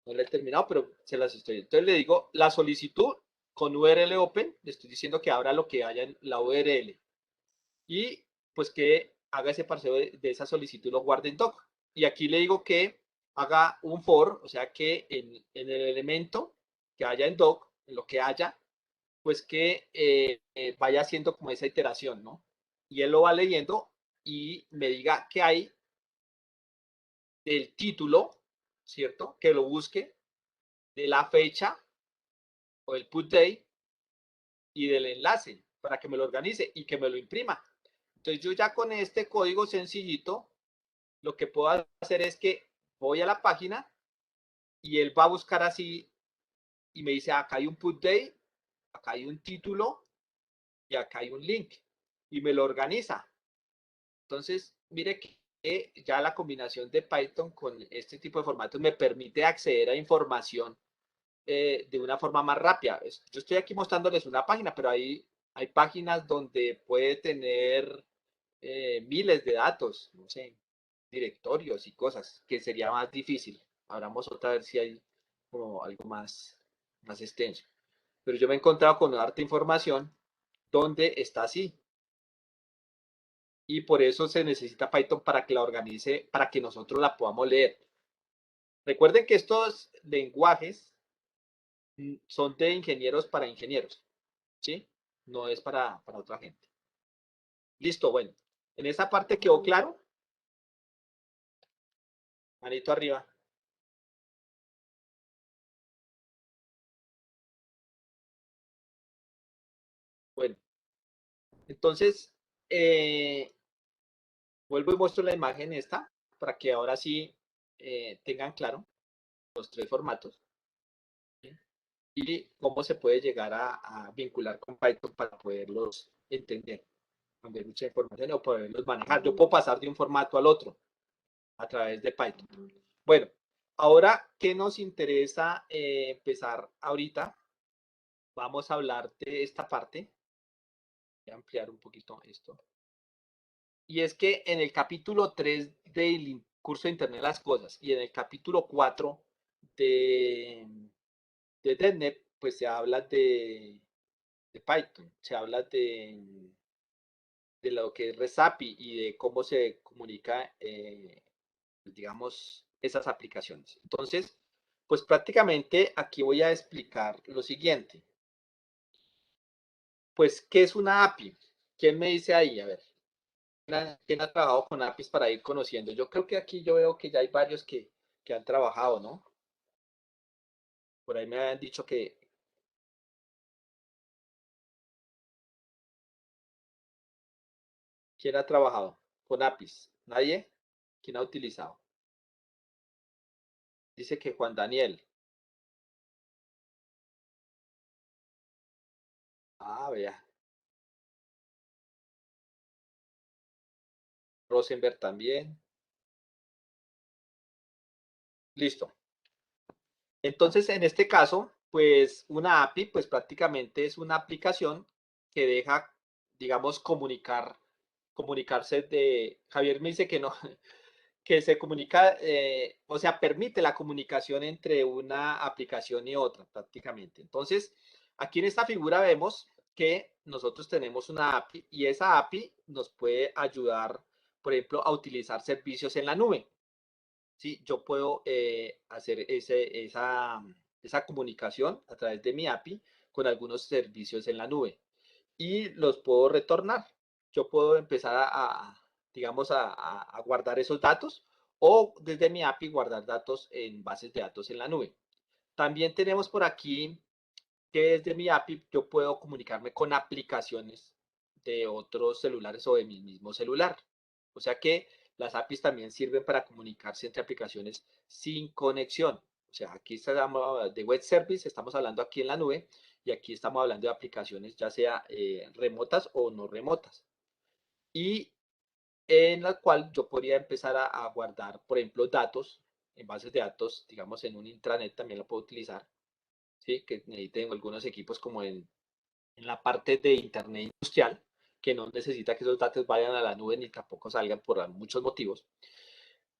No la he terminado, pero se las estoy. Entonces le digo la solicitud con URL open, le estoy diciendo que abra lo que haya en la URL y pues que haga ese parseo de esa solicitud y lo guarde en doc. Y aquí le digo que haga un for, o sea que en el elemento que haya en doc, en lo que haya, pues que vaya haciendo como esa iteración, ¿no? Y él lo va leyendo y me diga qué hay del título, ¿cierto? Que lo busque, de la fecha o el put day y del enlace para que me lo organice y que me lo imprima. Entonces yo ya con este código sencillito, lo que puedo hacer es que voy a la página y él va a buscar así y me dice, acá hay un put day, acá hay un título y acá hay un link y me lo organiza. Entonces, mire que ya la combinación de Python con este tipo de formatos me permite acceder a información de una forma más rápida. Yo estoy aquí mostrándoles una página, pero hay páginas donde puede tener miles de datos, no sé, directorios y cosas, que sería más difícil. Hablamos otra vez si hay como algo más extenso. Pero yo me he encontrado con harta información donde está así. Y por eso se necesita Python para que la organice, para que nosotros la podamos leer. Recuerden que estos lenguajes son de ingenieros para ingenieros, ¿sí? No es para otra gente. Listo, bueno. En esa parte quedó claro. Manito arriba. Bueno, entonces, vuelvo y muestro la imagen esta para que ahora sí tengan claro los tres formatos, ¿sí? Y cómo se puede llegar a vincular con Python para poderlos entender, cambiar mucha información o poderlos manejar. Yo puedo pasar de un formato al otro a través de Python. Bueno, ahora, ¿qué nos interesa empezar ahorita? Vamos a hablar de esta parte. Voy a ampliar un poquito esto. Y es que en el capítulo 3 del curso de Internet de las Cosas y en el capítulo 4 de, de DETNET, pues se habla de Python, se habla de lo que es RESAPI y de cómo se comunica, digamos, esas aplicaciones. Entonces, pues prácticamente aquí voy a explicar lo siguiente. Pues, ¿qué es una API? ¿Quién me dice ahí? A ver, ¿quién ha trabajado con APIs para ir conociendo? Yo creo que aquí yo veo que ya hay varios que han trabajado, ¿no? Por ahí me habían dicho que... ¿Quién ha trabajado con APIs? ¿Nadie? ¿Quién ha utilizado? Dice que Juan Daniel. Ah, vea. Rosenberg también. Listo. Entonces, en este caso, pues una API, pues prácticamente es una aplicación que deja, digamos, comunicarse de... Javier me dice que no, que se comunica, o sea, permite la comunicación entre una aplicación y otra, prácticamente. Entonces, aquí en esta figura vemos que nosotros tenemos una API y esa API nos puede ayudar, por ejemplo, a utilizar servicios en la nube. ¿Sí? Yo puedo hacer esa comunicación a través de mi API con algunos servicios en la nube y los puedo retornar. Yo puedo empezar digamos, a guardar esos datos o desde mi API guardar datos en bases de datos en la nube. También tenemos por aquí que desde mi API yo puedo comunicarme con aplicaciones de otros celulares o de mi mismo celular. O sea que las APIs también sirven para comunicarse entre aplicaciones sin conexión. O sea, aquí estamos de web service, estamos hablando aquí en la nube y aquí estamos hablando de aplicaciones ya sea remotas o no remotas. Y en la cual yo podría empezar a guardar, por ejemplo, datos en bases de datos, digamos en un intranet también lo puedo utilizar, ¿sí? Que necesiten algunos equipos como en la parte de Internet industrial, que no necesita que esos datos vayan a la nube ni tampoco salgan por muchos motivos.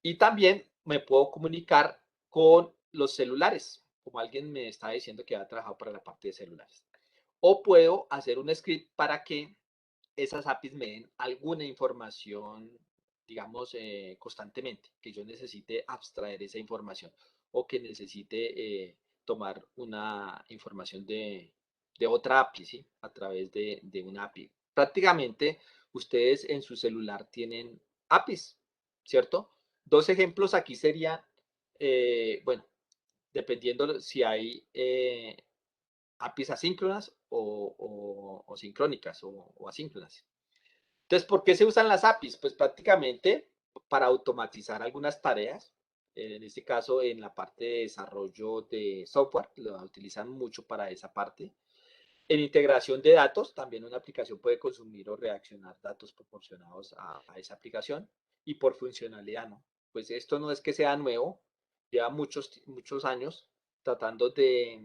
Y también me puedo comunicar con los celulares, como alguien me está diciendo que ha trabajado para la parte de celulares. O puedo hacer un script para que esas APIs me den alguna información, digamos, constantemente, que yo necesite abstraer esa información o que necesite tomar una información de otra API, ¿sí? A través de una API. Prácticamente ustedes en su celular tienen APIs, ¿cierto? Dos ejemplos aquí serían, bueno, dependiendo si hay APIs asíncronas o sincrónicas o asíncronas. Entonces, ¿por qué se usan las APIs? Pues prácticamente para automatizar algunas tareas, en este caso en la parte de desarrollo de software, lo utilizan mucho para esa parte. En integración de datos, también una aplicación puede consumir o reaccionar datos proporcionados a esa aplicación y por funcionalidad, ¿no? Pues esto no es que sea nuevo, lleva muchos años tratando de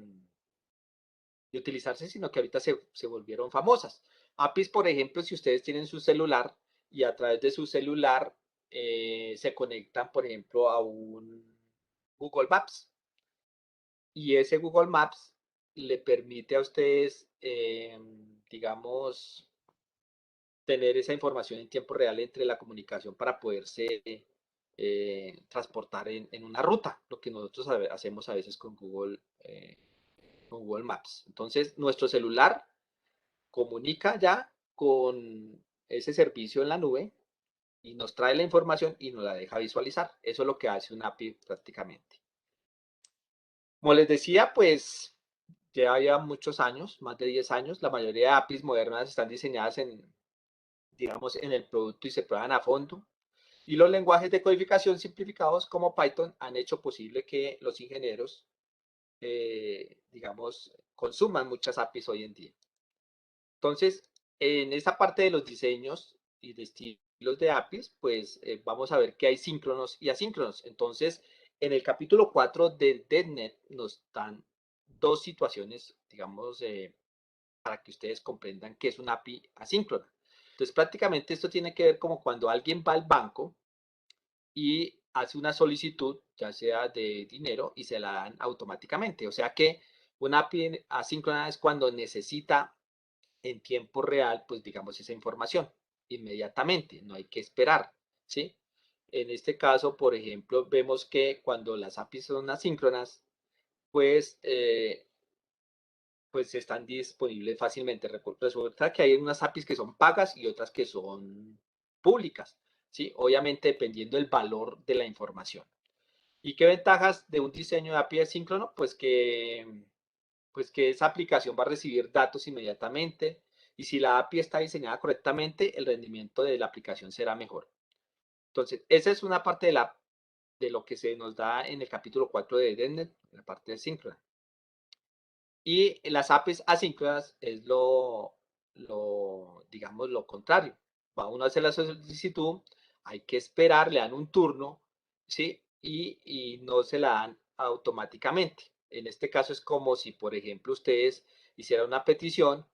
utilizarse, sino que ahorita se volvieron famosas. APIs, por ejemplo, si ustedes tienen su celular y a través de su celular se conectan, por ejemplo, a un Google Maps y ese Google Maps le permite a ustedes, digamos, tener esa información en tiempo real entre la comunicación para poderse transportar en una ruta, lo que nosotros hacemos a veces con Google Maps. Entonces, nuestro celular comunica ya con ese servicio en la nube y nos trae la información y nos la deja visualizar. Eso es lo que hace un API prácticamente. Como les decía, pues lleva ya muchos años, más de 10 años. La mayoría de APIs modernas están diseñadas digamos, en el producto y se prueban a fondo. Y los lenguajes de codificación simplificados como Python han hecho posible que los ingenieros, digamos, consuman muchas APIs hoy en día. Entonces, en esta parte de los diseños y de estilos de APIs, pues vamos a ver que hay síncronos y asíncronos. Entonces, en el capítulo 4 del DevNet nos dan dos situaciones, digamos, para que ustedes comprendan qué es una API asíncrona. Entonces, prácticamente esto tiene que ver como cuando alguien va al banco y hace una solicitud, ya sea de dinero, y se la dan automáticamente. O sea que una API asíncrona es cuando necesita en tiempo real, pues digamos, esa información inmediatamente, no hay que esperar, ¿sí? En este caso, por ejemplo, vemos que cuando las APIs son asíncronas, pues, pues están disponibles fácilmente. Resulta que hay unas APIs que son pagas y otras que son públicas, ¿sí? Obviamente dependiendo del valor de la información. ¿Y qué ventajas de un diseño de API asíncrono? Pues que esa aplicación va a recibir datos inmediatamente y si la API está diseñada correctamente, el rendimiento de la aplicación será mejor. Entonces, esa es una parte de lo que se nos da en el capítulo 4 de DevNet, la parte de síncrona. Y las APIs asíncronas es digamos, lo contrario. Va uno a hacer la solicitud, hay que esperar, le dan un turno, ¿sí? Y no se la dan automáticamente. En este caso es como si, por ejemplo, ustedes hicieran una petición,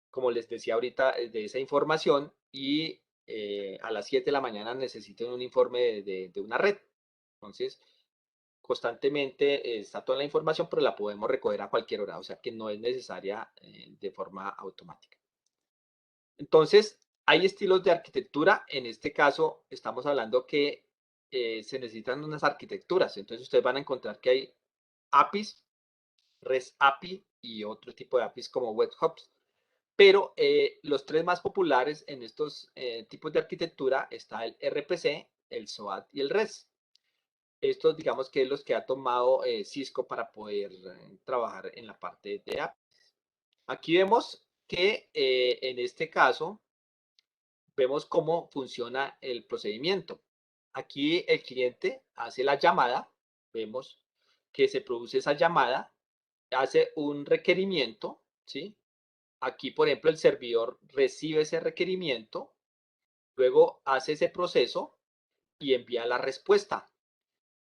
como les decía ahorita, de esa información y a las 7 de la mañana necesiten un informe de una red. Entonces, constantemente está toda la información, pero la podemos recoger a cualquier hora, o sea que no es necesaria de forma automática. Entonces, hay estilos de arquitectura, en este caso estamos hablando que se necesitan unas arquitecturas, entonces ustedes van a encontrar que hay APIs, REST API y otro tipo de APIs como webhooks. Pero los tres más populares en estos tipos de arquitectura está el RPC, el SOAT y el REST. Estos, digamos que es los que ha tomado Cisco para poder trabajar en la parte de API. Aquí vemos que en este caso vemos cómo funciona el procedimiento. Aquí el cliente hace la llamada, vemos que se produce esa llamada, hace un requerimiento, ¿sí? Aquí, por ejemplo, el servidor recibe ese requerimiento, luego hace ese proceso y envía la respuesta.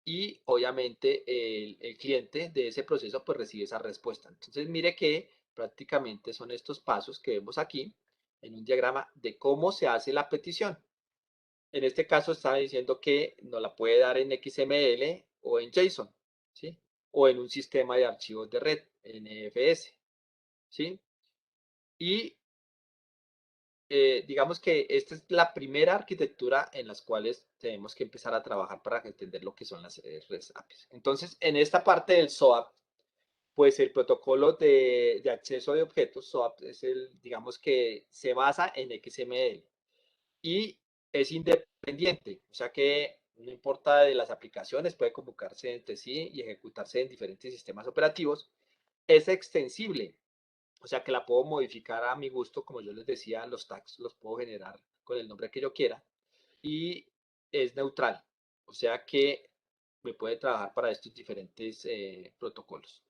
Y obviamente el cliente de ese proceso pues recibe esa respuesta. Entonces mire que prácticamente son estos pasos que vemos aquí en un diagrama de cómo se hace la petición. En este caso está diciendo que nos la puede dar en XML o en JSON, ¿sí? O en un sistema de archivos de red, NFS, ¿sí? Y digamos que esta es la primera arquitectura en las cuales tenemos que empezar a trabajar para entender lo que son las REST APIs. Entonces, en esta parte del SOAP, pues el protocolo de acceso de objetos, SOAP, es digamos que se basa en XML y es independiente, o sea que no importa de las aplicaciones, puede convocarse entre sí y ejecutarse en diferentes sistemas operativos. Es extensible, o sea que la puedo modificar a mi gusto, como yo les decía, los tags los puedo generar con el nombre que yo quiera y es neutral, o sea que me puede trabajar para estos diferentes protocolos.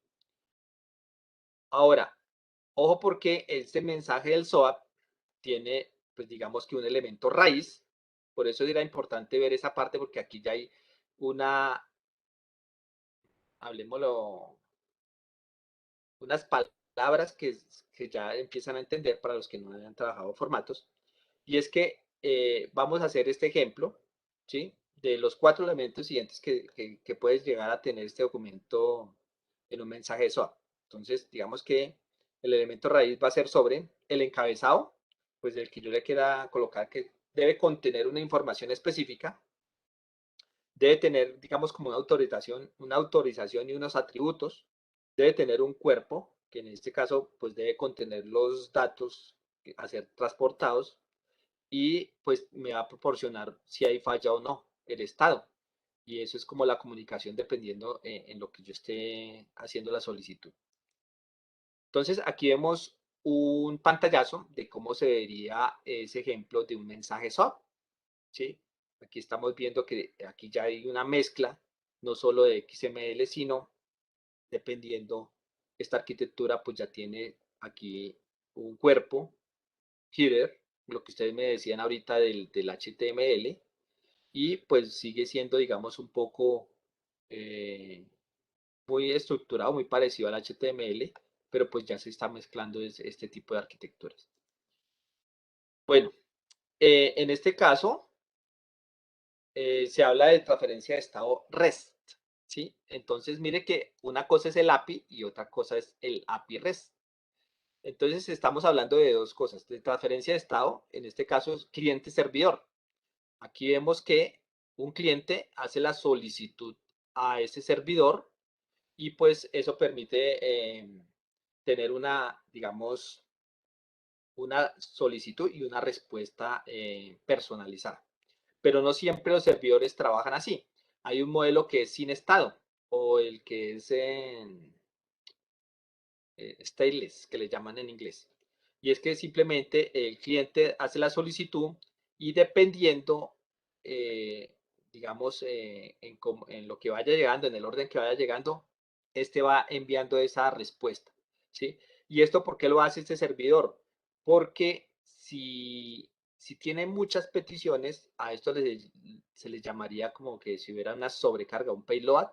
Ahora, ojo porque este mensaje del SOAP tiene, pues digamos que un elemento raíz, por eso era importante ver esa parte porque aquí ya hay una, hablemoslo, unas palabras que ya empiezan a entender para los que no hayan trabajado formatos. Y es que vamos a hacer este ejemplo, ¿sí? De los 4 elementos siguientes que puedes llegar a tener este documento en un mensaje de SOAP. Entonces, digamos que el elemento raíz va a ser sobre el encabezado, pues el que yo le quiera colocar que debe contener una información específica, debe tener, digamos, como una autorización y unos atributos, debe tener un cuerpo, que en este caso, pues debe contener los datos a ser transportados y pues me va a proporcionar si hay falla o no, el estado. Y eso es como la comunicación dependiendo en lo que yo esté haciendo la solicitud. Entonces, aquí vemos un pantallazo de cómo se vería ese ejemplo de un mensaje SOAP, ¿sí? Aquí estamos viendo que aquí ya hay una mezcla, no solo de XML, sino dependiendo, esta arquitectura pues ya tiene aquí un cuerpo, header, lo que ustedes me decían ahorita del HTML, y pues sigue siendo, digamos, un poco muy estructurado, muy parecido al HTML, pero pues ya se está mezclando este tipo de arquitecturas. Bueno, en este caso se habla de transferencia de estado REST, ¿sí? Entonces mire que una cosa es el API y otra cosa es el API REST. Entonces estamos hablando de dos cosas, de transferencia de estado, en este caso es cliente-servidor. Aquí vemos que un cliente hace la solicitud a ese servidor y pues eso permite tener una, digamos, una solicitud y una respuesta personalizada. Pero no siempre los servidores trabajan así. Hay un modelo que es sin estado o el que es stateless, que le llaman en inglés. Y es que simplemente el cliente hace la solicitud y dependiendo, digamos, en lo que vaya llegando, en el orden que vaya llegando, este va enviando esa respuesta, ¿sí? ¿Y esto por qué lo hace este servidor? Porque si tiene muchas peticiones, a esto se les llamaría como que si hubiera una sobrecarga, un payload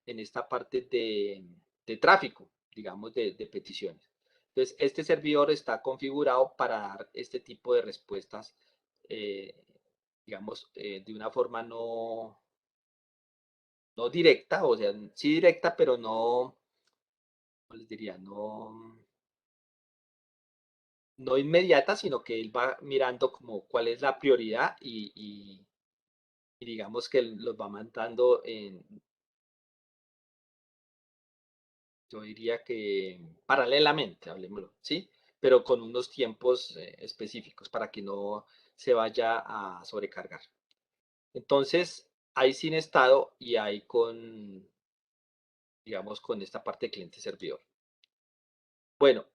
en esta parte de tráfico, digamos, de peticiones. Entonces, este servidor está configurado para dar este tipo de respuestas, eh, digamos, de una forma no directa, o sea, sí directa, pero no, ¿cómo les diría? No inmediata, sino que él va mirando como cuál es la prioridad y digamos que los va mandando yo diría que paralelamente, hablemoslo, ¿sí? Pero con unos tiempos específicos para que no se vaya a sobrecargar. Entonces, hay sin estado y hay con, digamos, con esta parte de cliente-servidor. Bueno,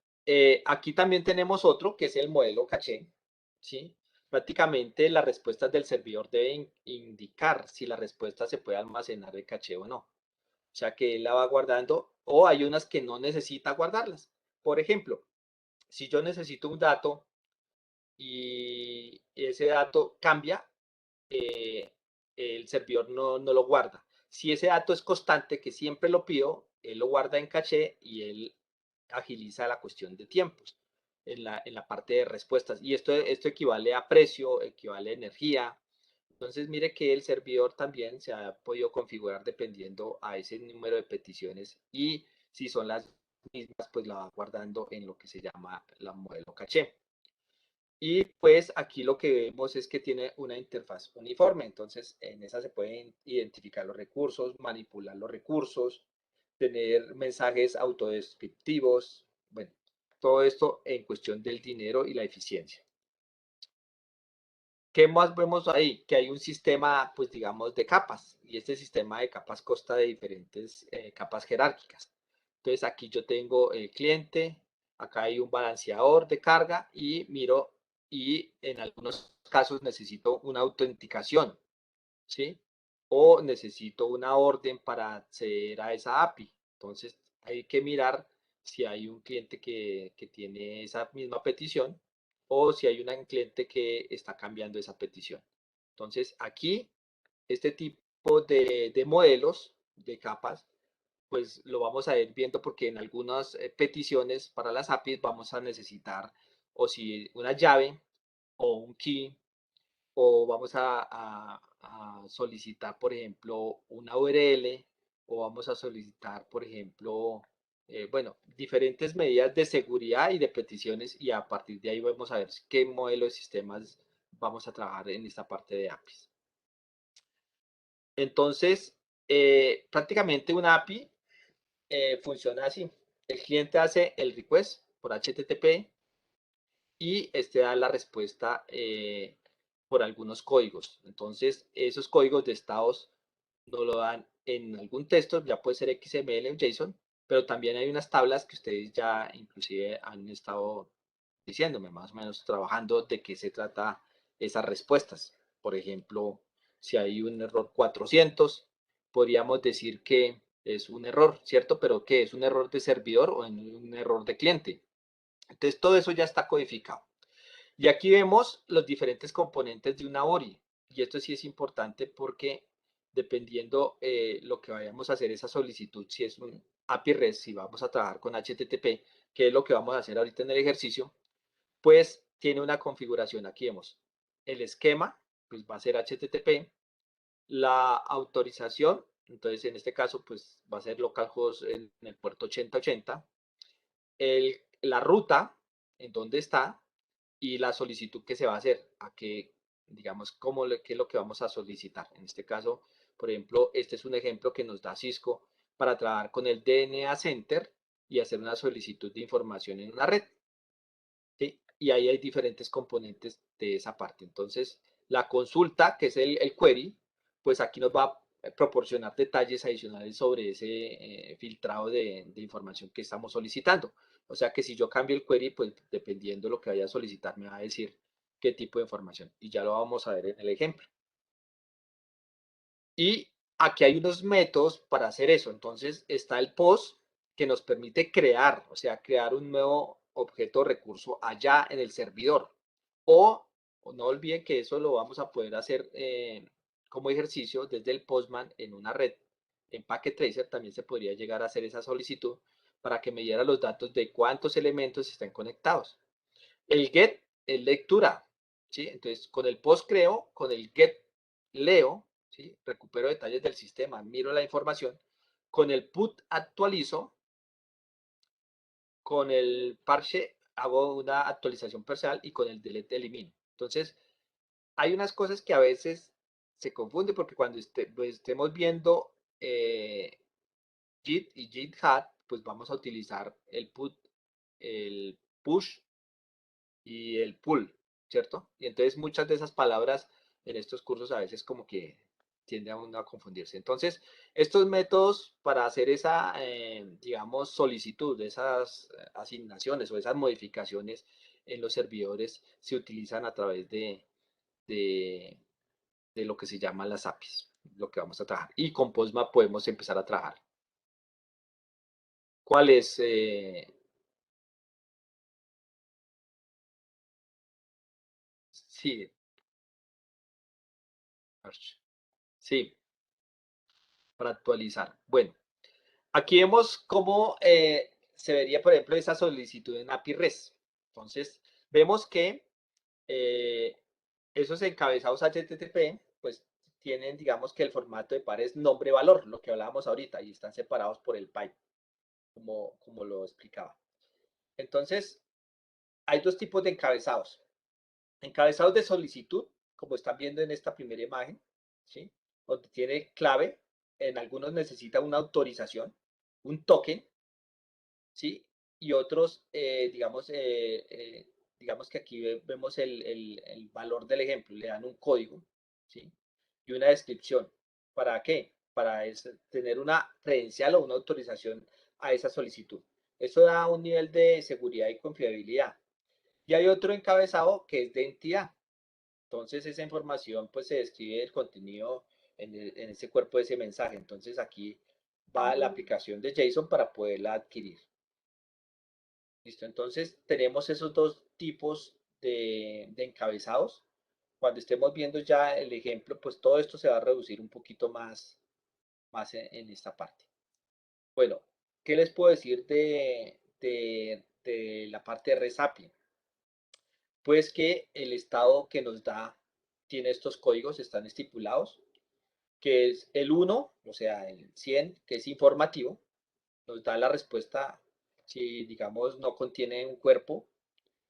aquí también tenemos otro que es el modelo caché, ¿sí? Prácticamente las respuestas del servidor deben indicar si la respuesta se puede almacenar de caché o no. O sea que él la va guardando o hay unas que no necesita guardarlas. Por ejemplo, si yo necesito un dato y ese dato cambia, eh, el servidor no lo guarda. Si ese dato es constante, que siempre lo pido, él lo guarda en caché y él agiliza la cuestión de tiempos en la parte de respuestas. Y esto equivale a precio, equivale a energía. Entonces, mire que el servidor también se ha podido configurar dependiendo a ese número de peticiones y si son las mismas, pues la va guardando en lo que se llama la modelo caché. Y pues aquí lo que vemos es que tiene una interfaz uniforme, entonces en esa se pueden identificar los recursos, manipular los recursos, tener mensajes autodescriptivos, bueno, todo esto en cuestión del dinero y la eficiencia. ¿Qué más vemos ahí? Que hay un sistema, pues digamos, de capas, y este sistema de capas consta de diferentes capas jerárquicas. Entonces aquí yo tengo el cliente, acá hay un balanceador de carga y miro, y en algunos casos necesito una autenticación, ¿sí? O necesito una orden para acceder a esa API. Entonces hay que mirar si hay un cliente que tiene esa misma petición o si hay un cliente que está cambiando esa petición. Entonces aquí, este tipo de modelos, de capas, pues lo vamos a ir viendo porque en algunas peticiones para las APIs vamos a necesitar o si una llave o un key o vamos a solicitar, por ejemplo, una URL o vamos a solicitar, por ejemplo, bueno, diferentes medidas de seguridad y de peticiones y a partir de ahí vamos a ver qué modelo de sistemas vamos a trabajar en esta parte de APIs. Entonces, prácticamente una API funciona así. El cliente hace el request por HTTP y este da la respuesta por algunos códigos. Entonces, esos códigos de estados nos lo dan en algún texto, ya puede ser XML o JSON, pero también hay unas tablas que ustedes ya inclusive han estado diciéndome más o menos trabajando de qué se trata esas respuestas. Por ejemplo, si hay un error 400, podríamos decir que es un error, ¿cierto? Pero ¿qué es un error de servidor o un error de cliente? Entonces todo eso ya está codificado. Y aquí vemos los diferentes componentes de una ORI. Y esto sí es importante porque dependiendo lo que vayamos a hacer esa solicitud, si es un API REST, si vamos a trabajar con HTTP, que es lo que vamos a hacer ahorita en el ejercicio, pues tiene una configuración. Aquí vemos el esquema, pues va a ser HTTP, la autorización, entonces en este caso pues va a ser localhost en el puerto 8080, la ruta, en dónde está, y la solicitud que se va a hacer, a qué, digamos, qué es lo que vamos a solicitar. En este caso, por ejemplo, este es un ejemplo que nos da Cisco para trabajar con el DNA Center y hacer una solicitud de información en una red. ¿Sí? Y ahí hay diferentes componentes de esa parte. Entonces, la consulta, que es el query, pues aquí nos va a proporcionar detalles adicionales sobre ese filtrado de información que estamos solicitando. O sea que si yo cambio el query, pues dependiendo de lo que vaya a solicitar, me va a decir qué tipo de información. Y ya lo vamos a ver en el ejemplo. Y aquí hay unos métodos para hacer eso. Entonces está el post que nos permite crear, o sea, crear un nuevo objeto o recurso allá en el servidor. O no olviden que eso lo vamos a poder hacer como ejercicio desde el Postman en una red. En Packet Tracer también se podría llegar a hacer esa solicitud para que me diera los datos de cuántos elementos están conectados. El get es lectura, ¿sí? Entonces, con el post creo, con el get leo, ¿sí? Recupero detalles del sistema, miro la información, con el put actualizo, con el parche hago una actualización parcial y con el delete elimino. Entonces, hay unas cosas que a veces se confunden porque cuando pues, estemos viendo Git y GitHub, pues vamos a utilizar el put, el push y el pull, ¿cierto? Y entonces muchas de esas palabras en estos cursos a veces como que tiende a uno a confundirse. Entonces, estos métodos para hacer esa, digamos, solicitud de esas asignaciones o esas modificaciones en los servidores se utilizan a través de, de lo que se llama las APIs, lo que vamos a trabajar. Y con Postma podemos empezar a trabajar. ¿Cuál es? Sí, sí, para actualizar. Bueno, aquí vemos cómo se vería, por ejemplo, esa solicitud en API REST. Entonces, vemos que eh, esos encabezados HTTP, pues tienen, digamos que el formato de pares nombre-valor, lo que hablábamos ahorita, y están separados por el pipe, como lo explicaba. Entonces, hay dos tipos de encabezados. Encabezados de solicitud, como están viendo en esta primera imagen, ¿sí? Donde tiene clave, en algunos necesita una autorización, un token, ¿sí? Y otros, digamos que aquí vemos el valor del ejemplo, le dan un código, ¿sí? Y una descripción. ¿Para qué? Para tener una credencial o una autorización a esa solicitud. Eso da un nivel de seguridad y confiabilidad. Y hay otro encabezado que es de entidad. Entonces esa información pues se describe el contenido en ese cuerpo de ese mensaje. Entonces aquí va la aplicación de JSON para poderla adquirir. ¿Listo? Entonces tenemos esos dos tipos de encabezados. Cuando estemos viendo ya el ejemplo, pues todo esto se va a reducir un poquito más en esta parte. Bueno, ¿qué les puedo decir de la parte de REST API? Pues que el estado que nos da tiene estos códigos, están estipulados, que es el 1, o sea, el 100, que es informativo, nos da la respuesta si, digamos, no contiene un cuerpo.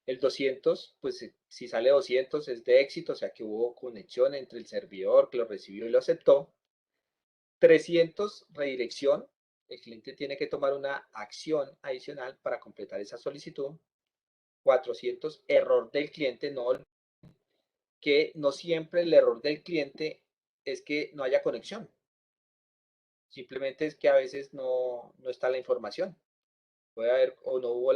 El 200, pues si sale 200 es de éxito, o sea que hubo conexión entre el servidor que lo recibió y lo aceptó. 300, redirección. El cliente tiene que tomar una acción adicional para completar esa solicitud. 400, error del cliente. No, que no siempre el error del cliente es que no haya conexión. Simplemente es que a veces no está la información. Puede haber o no hubo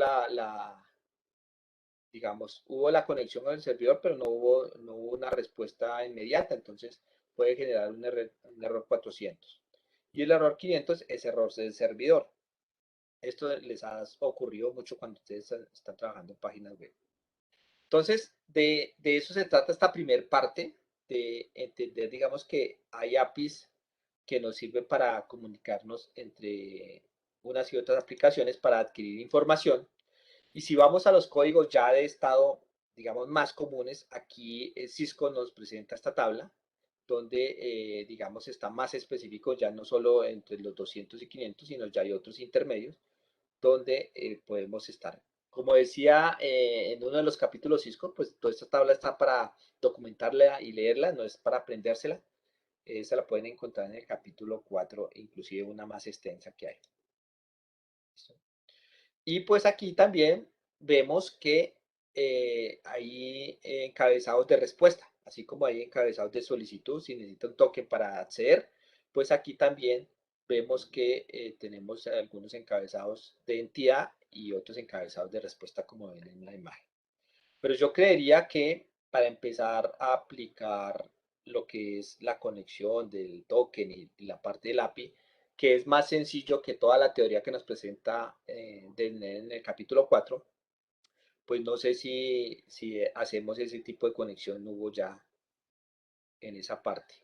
digamos, hubo la conexión con el servidor, pero no hubo una respuesta inmediata, entonces puede generar un error 400. Y el error 500 es error del servidor. Esto les ha ocurrido mucho cuando ustedes están trabajando en páginas web. Entonces, de eso se trata esta primer parte, de entender, digamos, que hay APIs que nos sirven para comunicarnos entre unas y otras aplicaciones para adquirir información. Y si vamos a los códigos ya de estado, digamos, más comunes, aquí Cisco nos presenta esta tabla donde, digamos, está más específico, ya no solo entre los 200 y 500, sino ya hay otros intermedios donde podemos estar. Como decía en uno de los capítulos Cisco, pues toda esta tabla está para documentarla y leerla, no es para aprendérsela. Esa la pueden encontrar en el capítulo 4, inclusive una más extensa que hay. ¿Listo? Y pues aquí también vemos que hay encabezados de respuesta, así como hay encabezados de solicitud, si necesita un token para acceder, pues aquí también vemos que tenemos algunos encabezados de entidad y otros encabezados de respuesta como ven en la imagen. Pero yo creería que para empezar a aplicar lo que es la conexión del token y la parte del API, que es más sencillo que toda la teoría que nos presenta en el capítulo 4, pues no sé si hacemos ese tipo de conexión, Hugo, ya en esa parte.